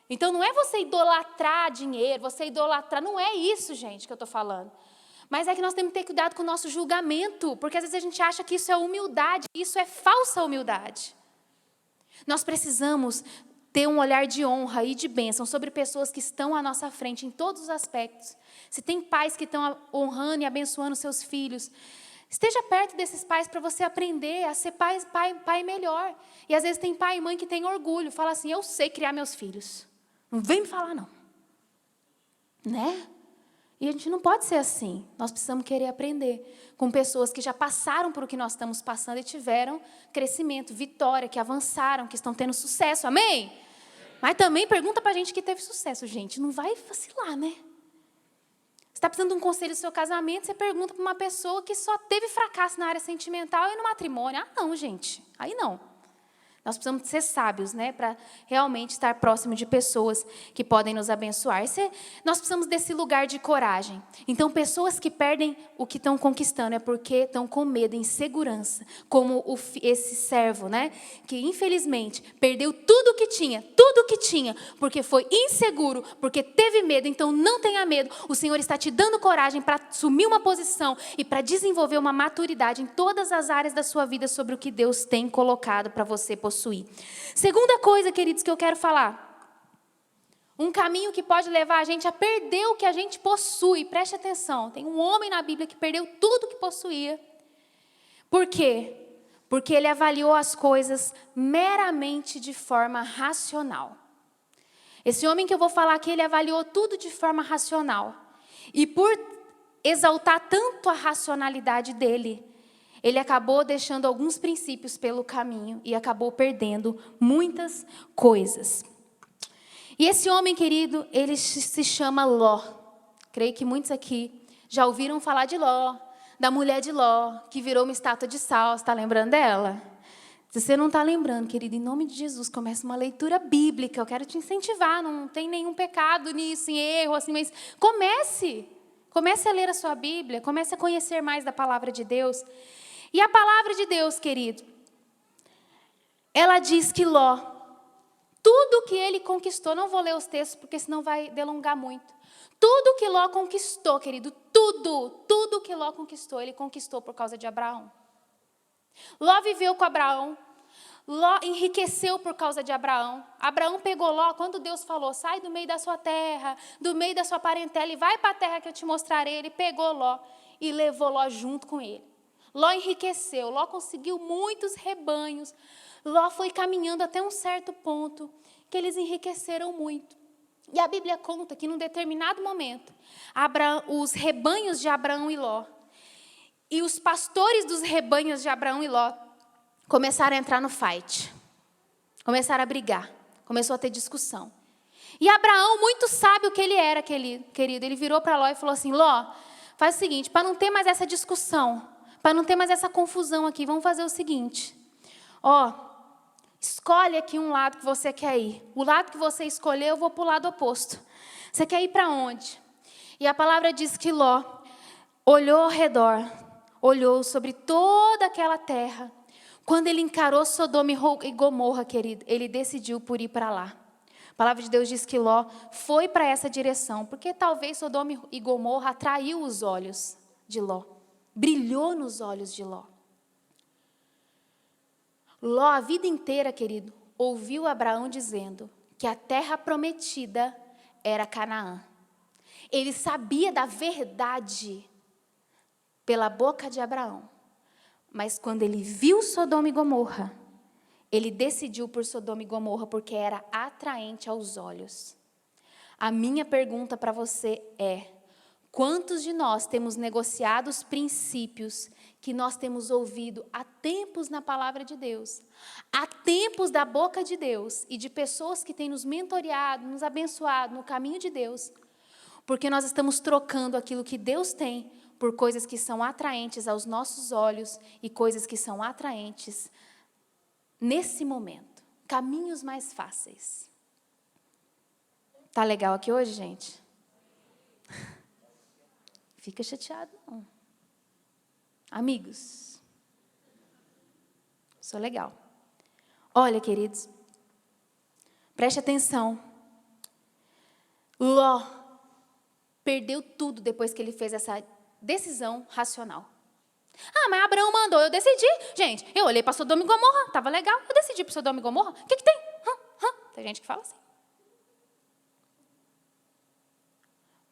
Então, não é você idolatrar dinheiro, não é isso, gente, que eu estou falando. Mas é que nós temos que ter cuidado com o nosso julgamento, porque às vezes a gente acha que isso é humildade, e isso é falsa humildade. Nós precisamos ter um olhar de honra e de bênção sobre pessoas que estão à nossa frente em todos os aspectos. Se tem pais que estão honrando e abençoando seus filhos, esteja perto desses pais para você aprender a ser pai melhor. E às vezes tem pai e mãe que tem orgulho, fala assim, eu sei criar meus filhos. Não vem me falar, não. Né? E a gente não pode ser assim. Nós precisamos querer aprender com pessoas que já passaram por o que nós estamos passando e tiveram crescimento, vitória, que avançaram, que estão tendo sucesso. Amém? Mas também pergunta para a gente que teve sucesso, gente. Não vai vacilar, né? Você está precisando de um conselho do seu casamento, você pergunta para uma pessoa que só teve fracasso na área sentimental e no matrimônio. Ah, não, gente. Aí não. Nós precisamos ser sábios, né, para realmente estar próximo de pessoas que podem nos abençoar. Nós precisamos desse lugar de coragem. Então, pessoas que perdem o que estão conquistando é porque estão com medo, insegurança, como esse servo, né, que infelizmente perdeu tudo o que tinha, porque foi inseguro, porque teve medo. Então, não tenha medo. O Senhor está te dando coragem para assumir uma posição e para desenvolver uma maturidade em todas as áreas da sua vida sobre o que Deus tem colocado para você possuir. Segunda coisa, queridos, que eu quero falar. Um caminho que pode levar a gente a perder o que a gente possui. Preste atenção. Tem um homem na Bíblia que perdeu tudo que possuía. Por quê? Porque ele avaliou as coisas meramente de forma racional. Esse homem que eu vou falar aqui, ele avaliou tudo de forma racional. E por exaltar tanto a racionalidade dele, ele acabou deixando alguns princípios pelo caminho e acabou perdendo muitas coisas. E esse homem, querido, ele se chama Ló. Creio que muitos aqui já ouviram falar de Ló. da mulher de Ló, que virou uma estátua de sal. Você está lembrando dela? Se você não está lembrando, querido, em nome de Jesus, comece uma leitura bíblica. Eu quero te incentivar, não tem nenhum pecado nisso, em erro, assim, mas comece a ler a sua Bíblia, comece a conhecer mais da palavra de Deus. E a palavra de Deus, querido, ela diz que Ló, tudo que ele conquistou, não vou ler os textos, porque senão vai delongar muito. Tudo que Ló conquistou, querido, tudo que Ló conquistou, ele conquistou por causa de Abraão. Ló viveu com Abraão, Ló enriqueceu por causa de Abraão. Abraão pegou Ló, quando Deus falou, sai do meio da sua terra, do meio da sua parentela e vai para a terra que eu te mostrarei. Ele pegou Ló e levou Ló junto com ele. Ló enriqueceu, Ló conseguiu muitos rebanhos. Ló foi caminhando até um certo ponto que eles enriqueceram muito. E a Bíblia conta que num determinado momento, os rebanhos de Abraão e Ló, e os pastores dos rebanhos de Abraão e Ló, começaram a entrar no fight. Começaram a brigar. Começou a ter discussão. E Abraão, muito sábio que ele era, querido, ele virou para Ló e falou assim, Ló, faz o seguinte, para não ter mais essa discussão, para não ter mais essa confusão aqui, vamos fazer o seguinte. Escolhe aqui um lado que você quer ir. O lado que você escolher, eu vou para o lado oposto. Você quer ir para onde? E a palavra diz que Ló olhou ao redor, olhou sobre toda aquela terra. Quando ele encarou Sodoma e Gomorra, querido, ele decidiu por ir para lá. A palavra de Deus diz que Ló foi para essa direção, porque talvez Sodoma e Gomorra atraiu os olhos de Ló. Brilhou nos olhos de Ló. Ló, a vida inteira, querido, ouviu Abraão dizendo que a terra prometida era Canaã. Ele sabia da verdade pela boca de Abraão. Mas quando ele viu Sodoma e Gomorra, ele decidiu por Sodoma e Gomorra porque era atraente aos olhos. A minha pergunta para você é, quantos de nós temos negociado os princípios que nós temos ouvido há tempos na palavra de Deus, há tempos da boca de Deus e de pessoas que têm nos mentoreado, nos abençoado no caminho de Deus, porque nós estamos trocando aquilo que Deus tem por coisas que são atraentes aos nossos olhos e coisas que são atraentes nesse momento. Caminhos mais fáceis. Tá legal aqui hoje, gente? Fica chateado, não. Amigos, sou legal. Olha, queridos, preste atenção. Ló perdeu tudo depois que ele fez essa decisão racional. Mas Abraão mandou, eu decidi. Gente, eu olhei para Sodoma e Gomorra, estava legal, eu decidi para Sodoma e Gomorra. O que tem? Tem gente que fala assim.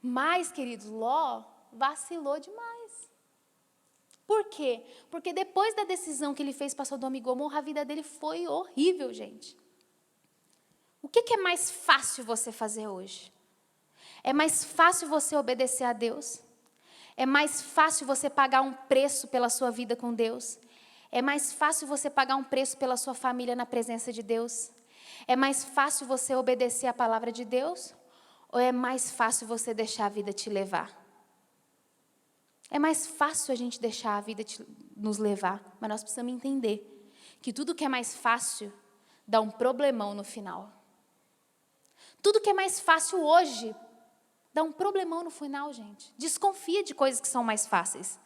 Mas, queridos, Ló vacilou demais. Por quê? Porque depois da decisão que ele fez para Sodoma e Gomorra, a vida dele foi horrível, gente. O que é mais fácil você fazer hoje? É mais fácil você obedecer a Deus? É mais fácil você pagar um preço pela sua vida com Deus? É mais fácil você pagar um preço pela sua família na presença de Deus? É mais fácil você obedecer a palavra de Deus? Ou é mais fácil você deixar a vida te levar? É mais fácil a gente deixar a vida nos levar, mas nós precisamos entender que tudo que é mais fácil dá um problemão no final. Tudo que é mais fácil hoje dá um problemão no final, gente. Desconfia de coisas que são mais fáceis.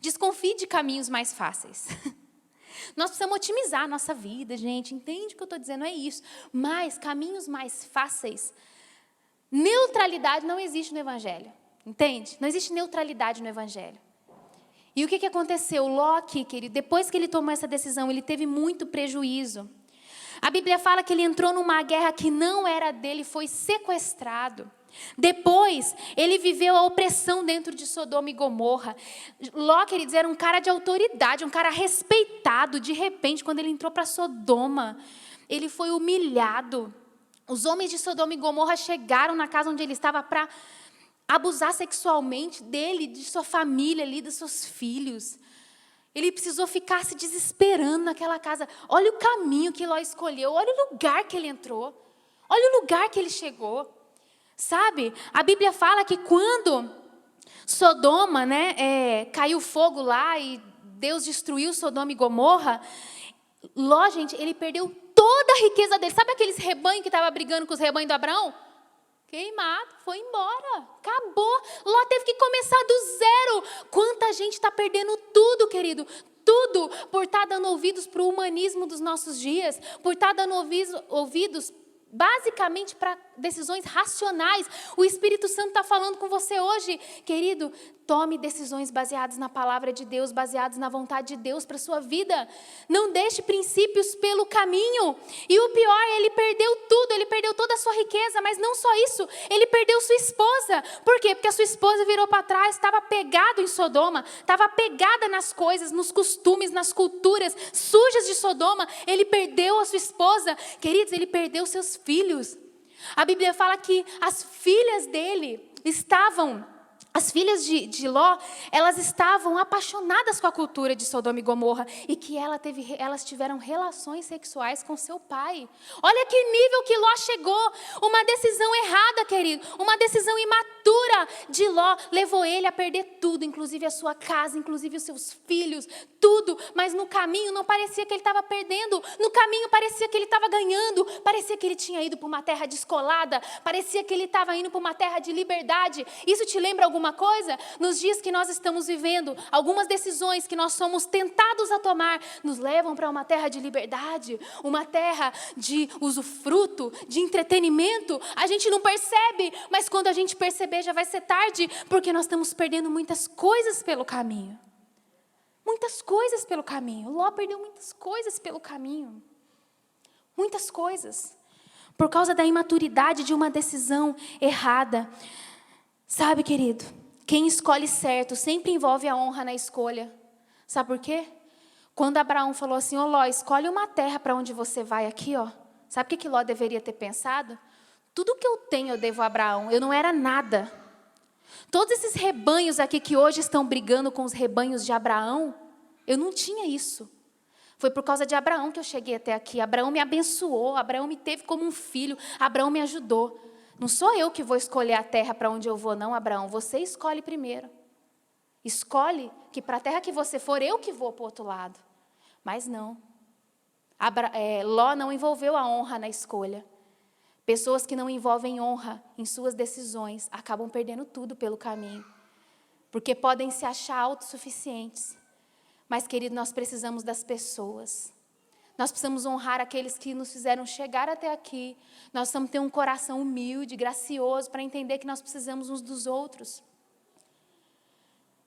Desconfie de caminhos mais fáceis. Nós precisamos otimizar a nossa vida, gente. Entende o que eu estou dizendo? É isso. Mas caminhos mais fáceis, neutralidade não existe no Evangelho. Entende? Não existe neutralidade no Evangelho. E o que aconteceu? Ló aqui, querido, depois que ele tomou essa decisão, ele teve muito prejuízo. A Bíblia fala que ele entrou numa guerra que não era dele, foi sequestrado. Depois, ele viveu a opressão dentro de Sodoma e Gomorra. Ló, queridos, era um cara de autoridade, um cara respeitado. De repente, quando ele entrou para Sodoma, ele foi humilhado. Os homens de Sodoma e Gomorra chegaram na casa onde ele estava para abusar sexualmente dele, de sua família ali, dos seus filhos. Ele precisou ficar se desesperando naquela casa. Olha o caminho que Ló escolheu, olha o lugar que ele entrou, olha o lugar que ele chegou. Sabe, a Bíblia fala que quando Sodoma, né, caiu fogo lá e Deus destruiu Sodoma e Gomorra. Ló, gente, ele perdeu toda a riqueza dele. Sabe aqueles rebanhos que estavam brigando com os rebanhos do Abraão? Queimado, foi embora, acabou. Ló teve que começar do zero. Quanta gente está perdendo tudo, querido. Tudo por estar dando ouvidos para o humanismo dos nossos dias, por estar dando ouvidos basicamente para decisões racionais. O Espírito Santo está falando com você hoje, querido. Tome decisões baseadas na palavra de Deus, baseadas na vontade de Deus para a sua vida. Não deixe princípios pelo caminho. E o pior, ele perdeu tudo, ele perdeu toda a sua riqueza, mas não só isso, ele perdeu sua esposa. Por quê? Porque a sua esposa virou para trás, estava pegado em Sodoma, estava pegada nas coisas, nos costumes, nas culturas sujas de Sodoma. Ele perdeu a sua esposa. Queridos, ele perdeu seus filhos. A Bíblia fala que as filhas dele as filhas de Ló, elas estavam apaixonadas com a cultura de Sodoma e Gomorra e que elas tiveram relações sexuais com seu pai. Olha que nível que Ló chegou. Uma decisão errada, querido. Uma decisão imatura de Ló levou ele a perder tudo, inclusive a sua casa, inclusive os seus filhos, tudo. Mas no caminho não parecia que ele estava perdendo. No caminho parecia que ele estava ganhando. Parecia que ele tinha ido para uma terra descolada. Parecia que ele estava indo para uma terra de liberdade. Isso te lembra alguma coisa? Nos dias que nós estamos vivendo, algumas decisões que nós somos tentados a tomar nos levam para uma terra de liberdade, uma terra de usufruto, de entretenimento. A gente não percebe, mas quando a gente perceber já vai ser tarde, porque nós estamos perdendo muitas coisas pelo caminho. Muitas coisas pelo caminho. Ló perdeu muitas coisas pelo caminho. Muitas coisas. Por causa da imaturidade de uma decisão errada. Sabe, querido, quem escolhe certo sempre envolve a honra na escolha. Sabe por quê? Quando Abraão falou assim, ô Ló, escolhe uma terra para onde você vai aqui, ó. Sabe o que Ló deveria ter pensado? Tudo que eu tenho eu devo a Abraão, eu não era nada. Todos esses rebanhos aqui que hoje estão brigando com os rebanhos de Abraão, eu não tinha isso. Foi por causa de Abraão que eu cheguei até aqui. Abraão me abençoou, Abraão me teve como um filho, Abraão me ajudou. Não sou eu que vou escolher a terra para onde eu vou, não, Abraão. Você escolhe primeiro. Escolhe que para a terra que você for, eu que vou para o outro lado. Mas não. Ló não envolveu a honra na escolha. Pessoas que não envolvem honra em suas decisões acabam perdendo tudo pelo caminho. Porque podem se achar autossuficientes. Mas, querido, nós precisamos das pessoas. Nós precisamos honrar aqueles que nos fizeram chegar até aqui. Nós precisamos ter um coração humilde, gracioso, para entender que nós precisamos uns dos outros.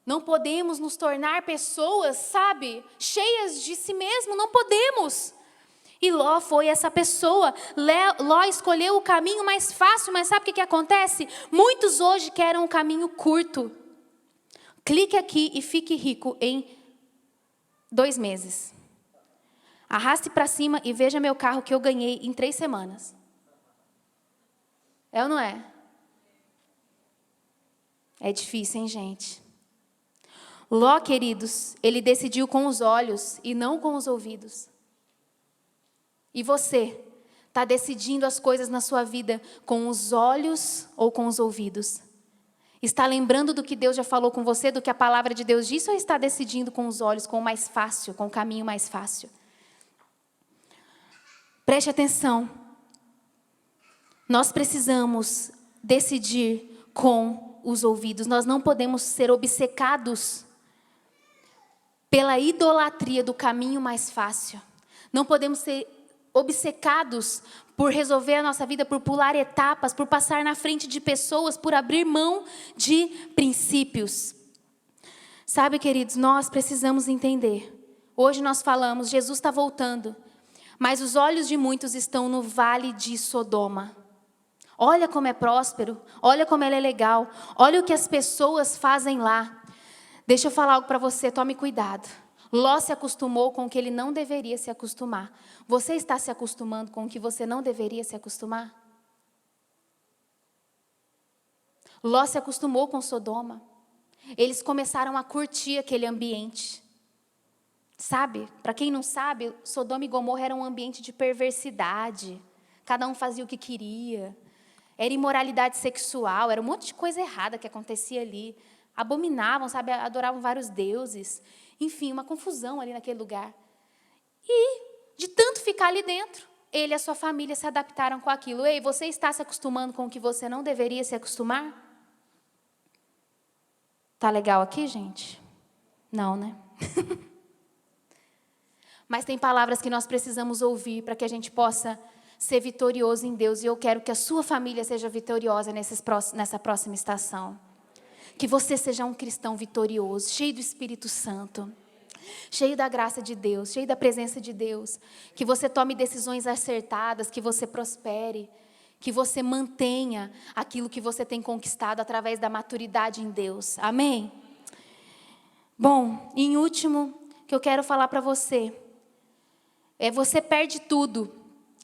Não podemos nos tornar pessoas, sabe, cheias de si mesmo, não podemos. E Ló foi essa pessoa. Ló escolheu o caminho mais fácil, mas sabe o que acontece? Muitos hoje querem um caminho curto. Clique aqui e fique rico em 2 meses. Arraste para cima e veja meu carro que eu ganhei em 3 semanas. É ou não é? É difícil, hein, gente? Ló, queridos, ele decidiu com os olhos e não com os ouvidos. E você está decidindo as coisas na sua vida com os olhos ou com os ouvidos? Está lembrando do que Deus já falou com você, do que a palavra de Deus disse, ou está decidindo com os olhos, com o mais fácil, com o caminho mais fácil? Preste atenção. Nós precisamos decidir com os ouvidos. Nós não podemos ser obcecados pela idolatria do caminho mais fácil. Não podemos ser obcecados por resolver a nossa vida, por pular etapas, por passar na frente de pessoas, por abrir mão de princípios. Sabe, queridos, nós precisamos entender. Hoje nós falamos, Jesus está voltando. Mas os olhos de muitos estão no vale de Sodoma. Olha como é próspero, olha como ele é legal, olha o que as pessoas fazem lá. Deixa eu falar algo para você, tome cuidado. Ló se acostumou com o que ele não deveria se acostumar. Você está se acostumando com o que você não deveria se acostumar? Ló se acostumou com Sodoma. Eles começaram a curtir aquele ambiente. Sabe, para quem não sabe, Sodoma e Gomorra era um ambiente de perversidade. Cada um fazia o que queria. Era imoralidade sexual, era um monte de coisa errada que acontecia ali. abominavam, sabe, adoravam vários deuses. Enfim, uma confusão ali naquele lugar. E, de tanto ficar ali dentro, ele e a sua família se adaptaram com aquilo. Ei, você está se acostumando com o que você não deveria se acostumar? Tá legal aqui, gente? Não, né? Mas tem palavras que nós precisamos ouvir para que a gente possa ser vitorioso em Deus. E eu quero que a sua família seja vitoriosa nessa próxima estação. Que você seja um cristão vitorioso, cheio do Espírito Santo, cheio da graça de Deus, cheio da presença de Deus. Que você tome decisões acertadas, que você prospere, que você mantenha aquilo que você tem conquistado através da maturidade em Deus. Amém? Bom, e em último, que eu quero falar para você, você perde tudo.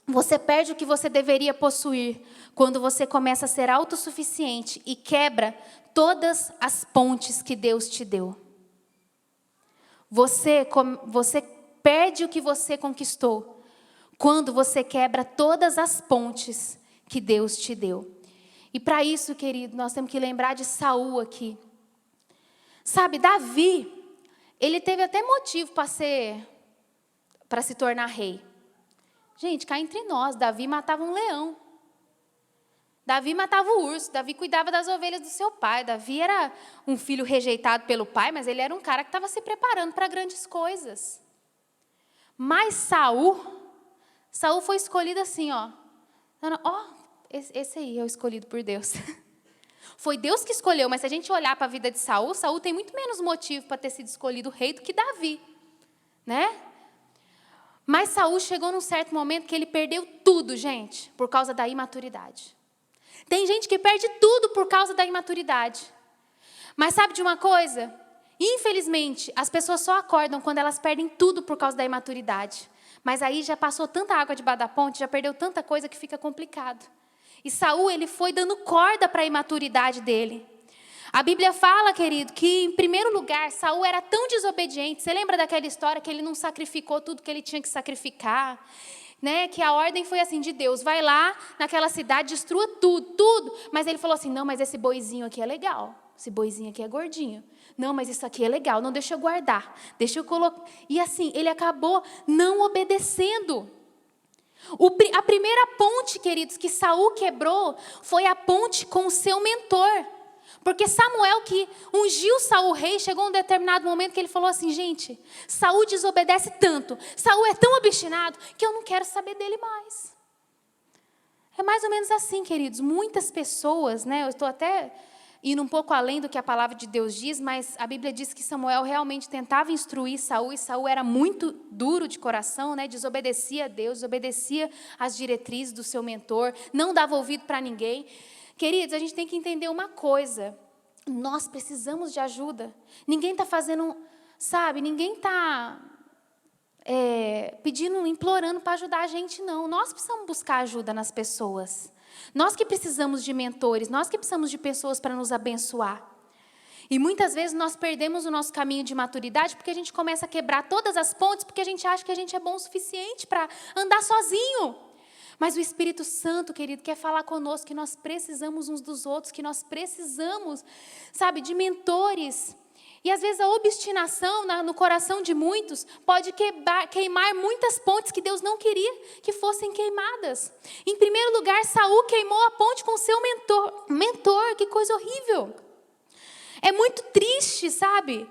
Você perde o que você deveria possuir quando você começa a ser autossuficiente e quebra todas as pontes que Deus te deu. Você perde o que você conquistou quando você quebra todas as pontes que Deus te deu. E para isso, querido, nós temos que lembrar de Saul aqui. Sabe, Davi, ele teve até motivo para se tornar rei. Gente, cá entre nós, Davi matava um leão. Davi matava o urso, Davi cuidava das ovelhas do seu pai. Davi era um filho rejeitado pelo pai, mas ele era um cara que estava se preparando para grandes coisas. Mas Saul foi escolhido assim, ó. Esse aí é o escolhido por Deus. Foi Deus que escolheu, mas se a gente olhar para a vida de Saul tem muito menos motivo para ter sido escolhido rei do que Davi, né? Mas Saul chegou num certo momento que ele perdeu tudo, gente, por causa da imaturidade. Tem gente que perde tudo por causa da imaturidade. Mas sabe de uma coisa? Infelizmente, as pessoas só acordam quando elas perdem tudo por causa da imaturidade. Mas aí já passou tanta água debaixo da ponte, já perdeu tanta coisa que fica complicado. E Saul, ele foi dando corda para a imaturidade dele. A Bíblia fala, querido, que em primeiro lugar, Saul era tão desobediente. Você lembra daquela história que ele não sacrificou tudo que ele tinha que sacrificar? Né? Que a ordem foi assim de Deus, vai lá naquela cidade, destrua tudo. Mas ele falou assim, não, mas esse boizinho aqui é legal. Esse boizinho aqui é gordinho. Não, mas isso aqui é legal, não, deixa eu guardar. Deixa eu colocar. E assim, ele acabou não obedecendo. A primeira ponte, queridos, que Saul quebrou foi a ponte com o seu mentor. Porque Samuel, que ungiu Saul rei, chegou um determinado momento que ele falou assim, gente, Saul desobedece tanto, Saul é tão obstinado, que eu não quero saber dele mais. É mais ou menos assim, queridos. Muitas pessoas, né, eu estou até indo um pouco além do que a palavra de Deus diz, mas a Bíblia diz que Samuel realmente tentava instruir Saul, e Saul era muito duro de coração, né, desobedecia a Deus, desobedecia às diretrizes do seu mentor, não dava ouvido para ninguém. Queridos, a gente tem que entender uma coisa. Nós precisamos de ajuda. Ninguém está fazendo, sabe? Ninguém está pedindo, implorando para ajudar a gente, não. Nós precisamos buscar ajuda nas pessoas. Nós que precisamos de mentores. Nós que precisamos de pessoas para nos abençoar. E muitas vezes nós perdemos o nosso caminho de maturidade porque a gente começa a quebrar todas as pontes porque a gente acha que a gente é bom o suficiente para andar sozinho. Mas o Espírito Santo, querido, quer falar conosco que nós precisamos uns dos outros, que nós precisamos, sabe, de mentores. E às vezes a obstinação no coração de muitos pode queimar muitas pontes que Deus não queria que fossem queimadas. Em primeiro lugar, Saul queimou a ponte com seu mentor, que coisa horrível. É muito triste, sabe,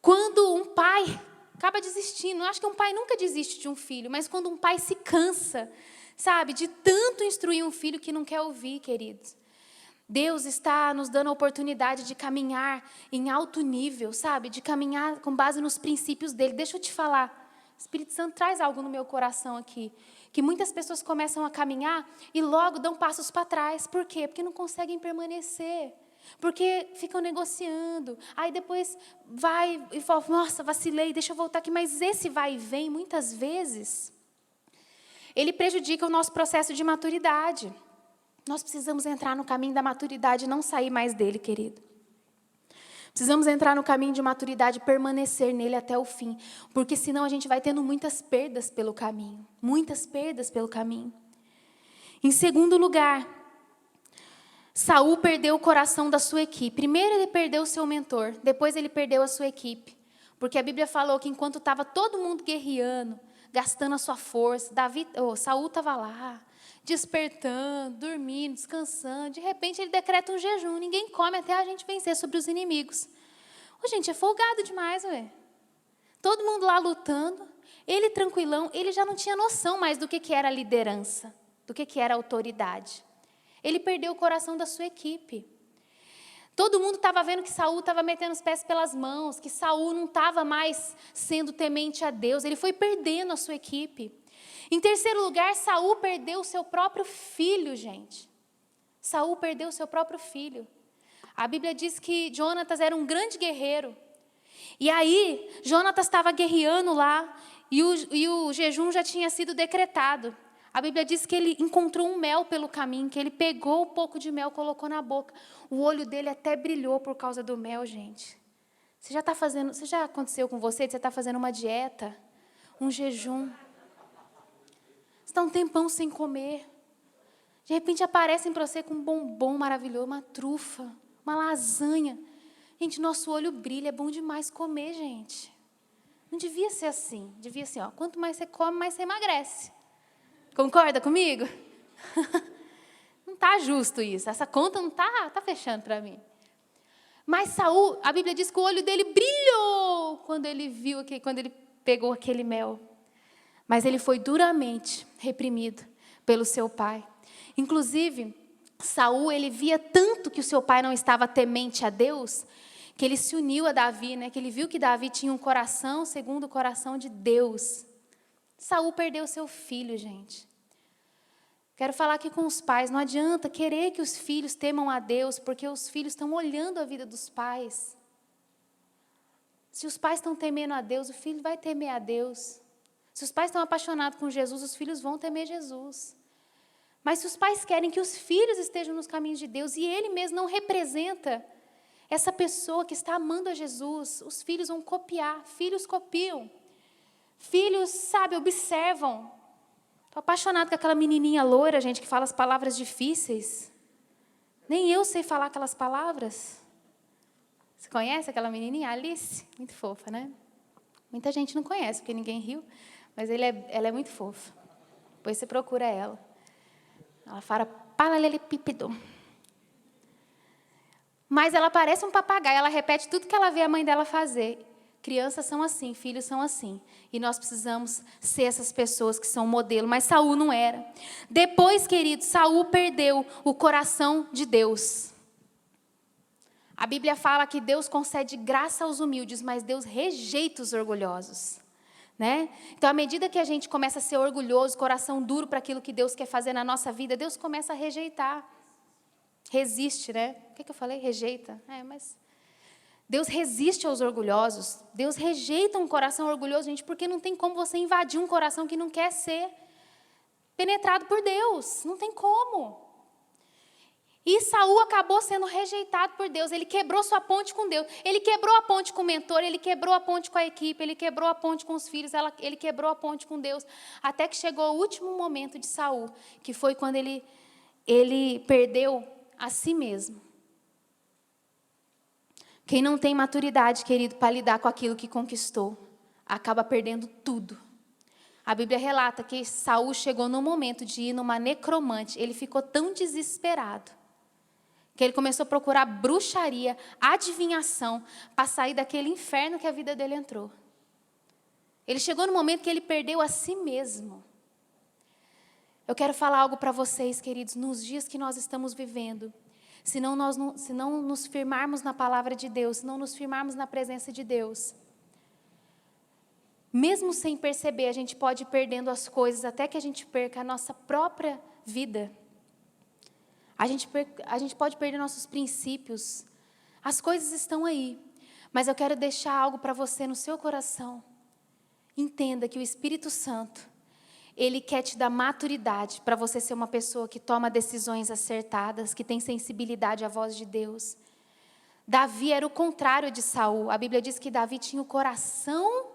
quando um pai acaba desistindo. Eu acho que um pai nunca desiste de um filho, mas quando um pai se cansa, sabe, de tanto instruir um filho que não quer ouvir, queridos. Deus está nos dando a oportunidade de caminhar em alto nível, sabe, de caminhar com base nos princípios dele. Deixa eu te falar, o Espírito Santo traz algo no meu coração aqui, que muitas pessoas começam a caminhar e logo dão passos para trás. Por quê? Porque não conseguem permanecer. Porque ficam negociando. Aí depois vai e fala, nossa, vacilei, deixa eu voltar aqui. Mas esse vai e vem, muitas vezes, ele prejudica o nosso processo de maturidade. Nós precisamos entrar no caminho da maturidade e não sair mais dele, querido. Precisamos entrar no caminho de maturidade e permanecer nele até o fim. Porque senão a gente vai tendo muitas perdas pelo caminho. Muitas perdas pelo caminho. Em segundo lugar, Saul perdeu o coração da sua equipe. Primeiro ele perdeu o seu mentor, depois ele perdeu a sua equipe. Porque a Bíblia falou que enquanto estava todo mundo guerreando, gastando a sua força, Saul estava lá, despertando, dormindo, descansando. De repente ele decreta um jejum. Ninguém come até a gente vencer sobre os inimigos. Gente, é folgado demais, ué. Todo mundo lá lutando, ele tranquilão, ele já não tinha noção mais do que era liderança, do que era autoridade. Ele perdeu o coração da sua equipe. Todo mundo estava vendo que Saul estava metendo os pés pelas mãos, que Saul não estava mais sendo temente a Deus. Ele foi perdendo a sua equipe. Em terceiro lugar, Saul perdeu o seu próprio filho, gente. Saul perdeu o seu próprio filho. A Bíblia diz que Jonatas era um grande guerreiro. E aí, Jonatas estava guerreando lá e o jejum já tinha sido decretado. A Bíblia diz que ele encontrou um mel pelo caminho, que ele pegou um pouco de mel, colocou na boca. O olho dele até brilhou por causa do mel, gente. Você já aconteceu com você? Você está fazendo uma dieta, um jejum. Você está um tempão sem comer. De repente aparecem para você com um bombom maravilhoso, uma trufa, uma lasanha. Gente, nosso olho brilha, é bom demais comer, gente. Não devia ser assim. Devia ser, quanto mais você come, mais você emagrece. Concorda comigo? Não está justo isso. Essa conta não está fechando para mim. Mas Saul, a Bíblia diz que o olho dele brilhou quando ele pegou aquele mel. Mas ele foi duramente reprimido pelo seu pai. Inclusive, Saul, ele via tanto que o seu pai não estava temente a Deus, que ele se uniu a Davi, né? Que ele viu que Davi tinha um coração segundo o coração de Deus. Saul perdeu seu filho, gente. Quero falar aqui com os pais, não adianta querer que os filhos temam a Deus, porque os filhos estão olhando a vida dos pais. Se os pais estão temendo a Deus, o filho vai temer a Deus. Se os pais estão apaixonados com Jesus, os filhos vão temer Jesus. Mas se os pais querem que os filhos estejam nos caminhos de Deus, e ele mesmo não representa essa pessoa que está amando a Jesus, os filhos vão copiar, filhos copiam. Filhos, observam. Estou apaixonado com aquela menininha loira, gente, que fala as palavras difíceis. Nem eu sei falar aquelas palavras. Você conhece aquela menininha, Alice? Muito fofa, né? Muita gente não conhece, porque ninguém riu, mas ela é muito fofa. Depois você procura ela. Ela fala paralelepípedo. Mas ela parece um papagaio, ela repete tudo que ela vê a mãe dela fazer. Crianças são assim, filhos são assim. E nós precisamos ser essas pessoas que são modelo. Mas Saul não era. Depois, querido, Saul perdeu o coração de Deus. A Bíblia fala que Deus concede graça aos humildes, mas Deus rejeita os orgulhosos. Né? Então, à medida que a gente começa a ser orgulhoso, coração duro para aquilo que Deus quer fazer na nossa vida, Deus começa a rejeitar. Resiste, né? O que eu falei? Rejeita. Mas Deus resiste aos orgulhosos. Deus rejeita um coração orgulhoso, gente, porque não tem como você invadir um coração que não quer ser penetrado por Deus. Não tem como. E Saul acabou sendo rejeitado por Deus. Ele quebrou sua ponte com Deus. Ele quebrou a ponte com o mentor, ele quebrou a ponte com a equipe, ele quebrou a ponte com os filhos, ele quebrou a ponte com Deus. Até que chegou o último momento de Saul, que foi quando ele perdeu a si mesmo. Quem não tem maturidade, querido, para lidar com aquilo que conquistou, acaba perdendo tudo. A Bíblia relata que Saul chegou no momento de ir numa necromante. Ele ficou tão desesperado que ele começou a procurar bruxaria, adivinhação, para sair daquele inferno que a vida dele entrou. Ele chegou no momento que ele perdeu a si mesmo. Eu quero falar algo para vocês, queridos, nos dias que nós estamos vivendo. Se não nos firmarmos na palavra de Deus, se não nos firmarmos na presença de Deus, mesmo sem perceber, a gente pode ir perdendo as coisas até que a gente perca a nossa própria vida. A gente pode perder nossos princípios. As coisas estão aí. Mas eu quero deixar algo para você no seu coração. Entenda que o Espírito Santo, Ele quer te dar maturidade para você ser uma pessoa que toma decisões acertadas, que tem sensibilidade à voz de Deus. Davi era o contrário de Saul. A Bíblia diz que Davi tinha o coração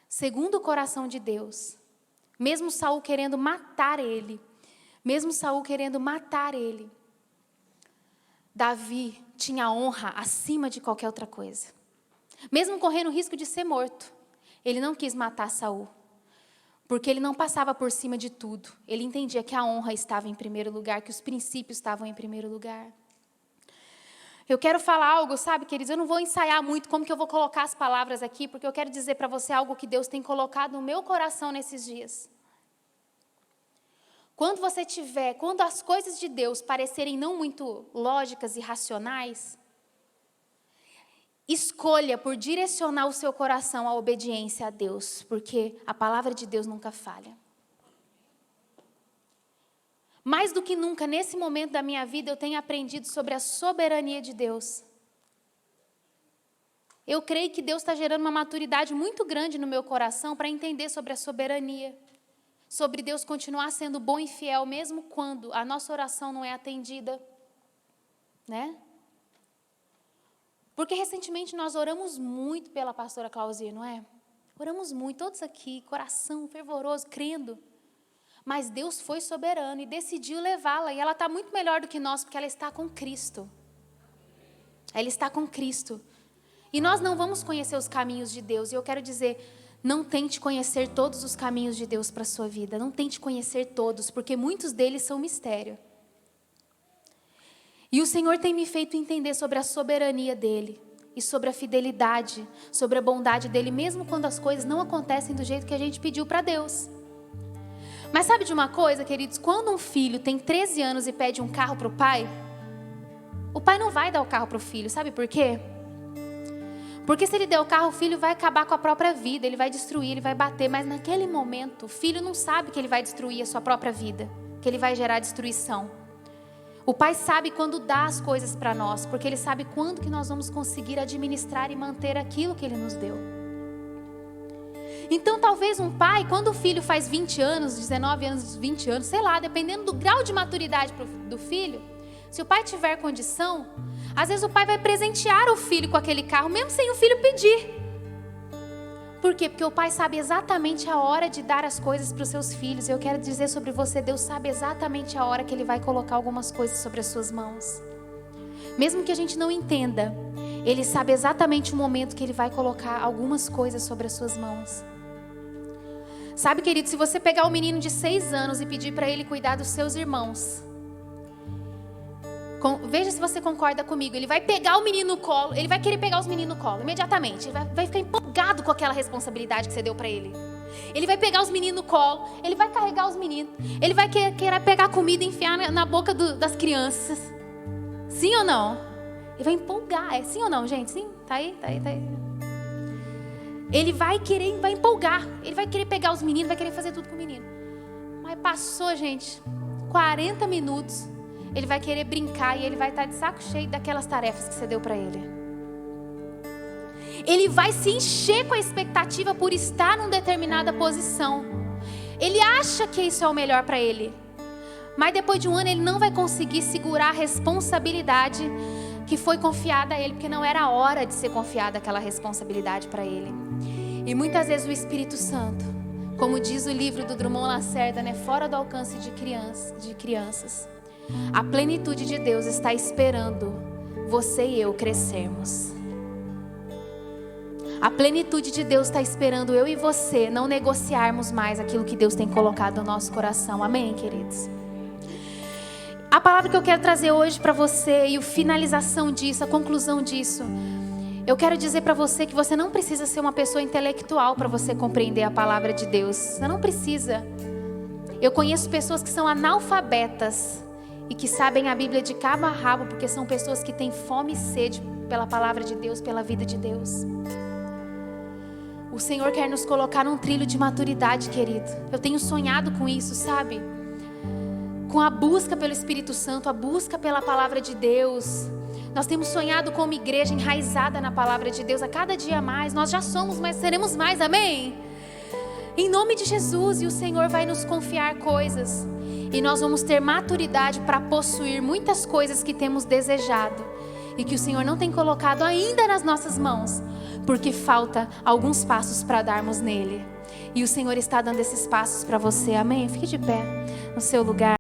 segundo o coração de Deus. Mesmo Saul querendo matar ele. Davi tinha honra acima de qualquer outra coisa. Mesmo correndo o risco de ser morto, ele não quis matar Saul, porque ele não passava por cima de tudo. Ele entendia que a honra estava em primeiro lugar, que os princípios estavam em primeiro lugar. Eu quero falar algo, sabe, queridos? Eu não vou ensaiar muito como que eu vou colocar as palavras aqui, porque eu quero dizer para você algo que Deus tem colocado no meu coração nesses dias. Quando as coisas de Deus parecerem não muito lógicas e racionais, escolha por direcionar o seu coração à obediência a Deus, porque a palavra de Deus nunca falha. Mais do que nunca, nesse momento da minha vida, eu tenho aprendido sobre a soberania de Deus. Eu creio que Deus está gerando uma maturidade muito grande no meu coração para entender sobre a soberania. Sobre Deus continuar sendo bom e fiel, mesmo quando a nossa oração não é atendida. Né? Porque recentemente nós oramos muito pela pastora Clauzia, não é? Oramos muito, todos aqui, coração fervoroso, crendo. Mas Deus foi soberano e decidiu levá-la. E ela está muito melhor do que nós, porque ela está com Cristo. Ela está com Cristo. E nós não vamos conhecer os caminhos de Deus. E eu quero dizer, não tente conhecer todos os caminhos de Deus para a sua vida. Não tente conhecer todos, porque muitos deles são mistério. E o Senhor tem me feito entender sobre a soberania dEle. E sobre a fidelidade, sobre a bondade dEle, mesmo quando as coisas não acontecem do jeito que a gente pediu para Deus. Mas sabe de uma coisa, queridos? Quando um filho tem 13 anos e pede um carro para o pai não vai dar o carro para o filho. Sabe por quê? Porque se ele der o carro, o filho vai acabar com a própria vida, ele vai destruir, ele vai bater. Mas naquele momento, o filho não sabe que ele vai destruir a sua própria vida, que ele vai gerar destruição. O pai sabe quando dá as coisas para nós, porque ele sabe quando que nós vamos conseguir administrar e manter aquilo que ele nos deu. Então talvez um pai, quando o filho faz 20 anos, 19 anos, 20 anos, sei lá, dependendo do grau de maturidade do filho, se o pai tiver condição, às vezes o pai vai presentear o filho com aquele carro, mesmo sem o filho pedir. Por quê? Porque o pai sabe exatamente a hora de dar as coisas para os seus filhos. Eu quero dizer sobre você, Deus sabe exatamente a hora que Ele vai colocar algumas coisas sobre as suas mãos. Mesmo que a gente não entenda, Ele sabe exatamente o momento que Ele vai colocar algumas coisas sobre as suas mãos. Sabe, querido, se você pegar um menino de 6 anos e pedir para ele cuidar dos seus irmãos, veja se você concorda comigo, ele vai pegar o menino no colo, ele vai querer pegar os meninos no colo, imediatamente, ele vai ficar empolgado com aquela responsabilidade que você deu para ele. Ele vai pegar os meninos no colo, ele vai carregar os meninos, ele vai querer pegar comida e enfiar na boca das crianças. Sim ou não? Ele vai empolgar, é sim ou não, gente? Sim? Tá aí. Ele vai empolgar. Ele vai querer pegar os meninos, vai querer fazer tudo com o menino. Mas passou, gente, 40 minutos. Ele vai querer brincar e ele vai estar de saco cheio daquelas tarefas que você deu para ele. Ele vai se encher com a expectativa por estar numa determinada posição. Ele acha que isso é o melhor para ele. Mas depois de um ano ele não vai conseguir segurar a responsabilidade que foi confiada a ele, porque não era a hora de ser confiada aquela responsabilidade para ele. E muitas vezes o Espírito Santo, como diz o livro do Drummond Lacerda, né, fora do alcance de crianças, a plenitude de Deus está esperando você e eu crescermos. A plenitude de Deus está esperando eu e você não negociarmos mais aquilo que Deus tem colocado no nosso coração. Amém, queridos? A palavra que eu quero trazer hoje para você e a finalização disso, a conclusão disso, eu quero dizer para você que você não precisa ser uma pessoa intelectual para você compreender a palavra de Deus. Você não precisa. Eu conheço pessoas que são analfabetas e que sabem a Bíblia de cabo a rabo, porque são pessoas que têm fome e sede pela palavra de Deus, pela vida de Deus. O Senhor quer nos colocar num trilho de maturidade, querido. Eu tenho sonhado com isso, sabe? Com a busca pelo Espírito Santo, a busca pela palavra de Deus. Nós temos sonhado como igreja enraizada na palavra de Deus a cada dia mais. Nós já somos, mas seremos mais, amém? Em nome de Jesus, e o Senhor vai nos confiar coisas. E nós vamos ter maturidade para possuir muitas coisas que temos desejado. E que o Senhor não tem colocado ainda nas nossas mãos. Porque falta alguns passos para darmos nele. E o Senhor está dando esses passos para você, amém? Fique de pé no seu lugar.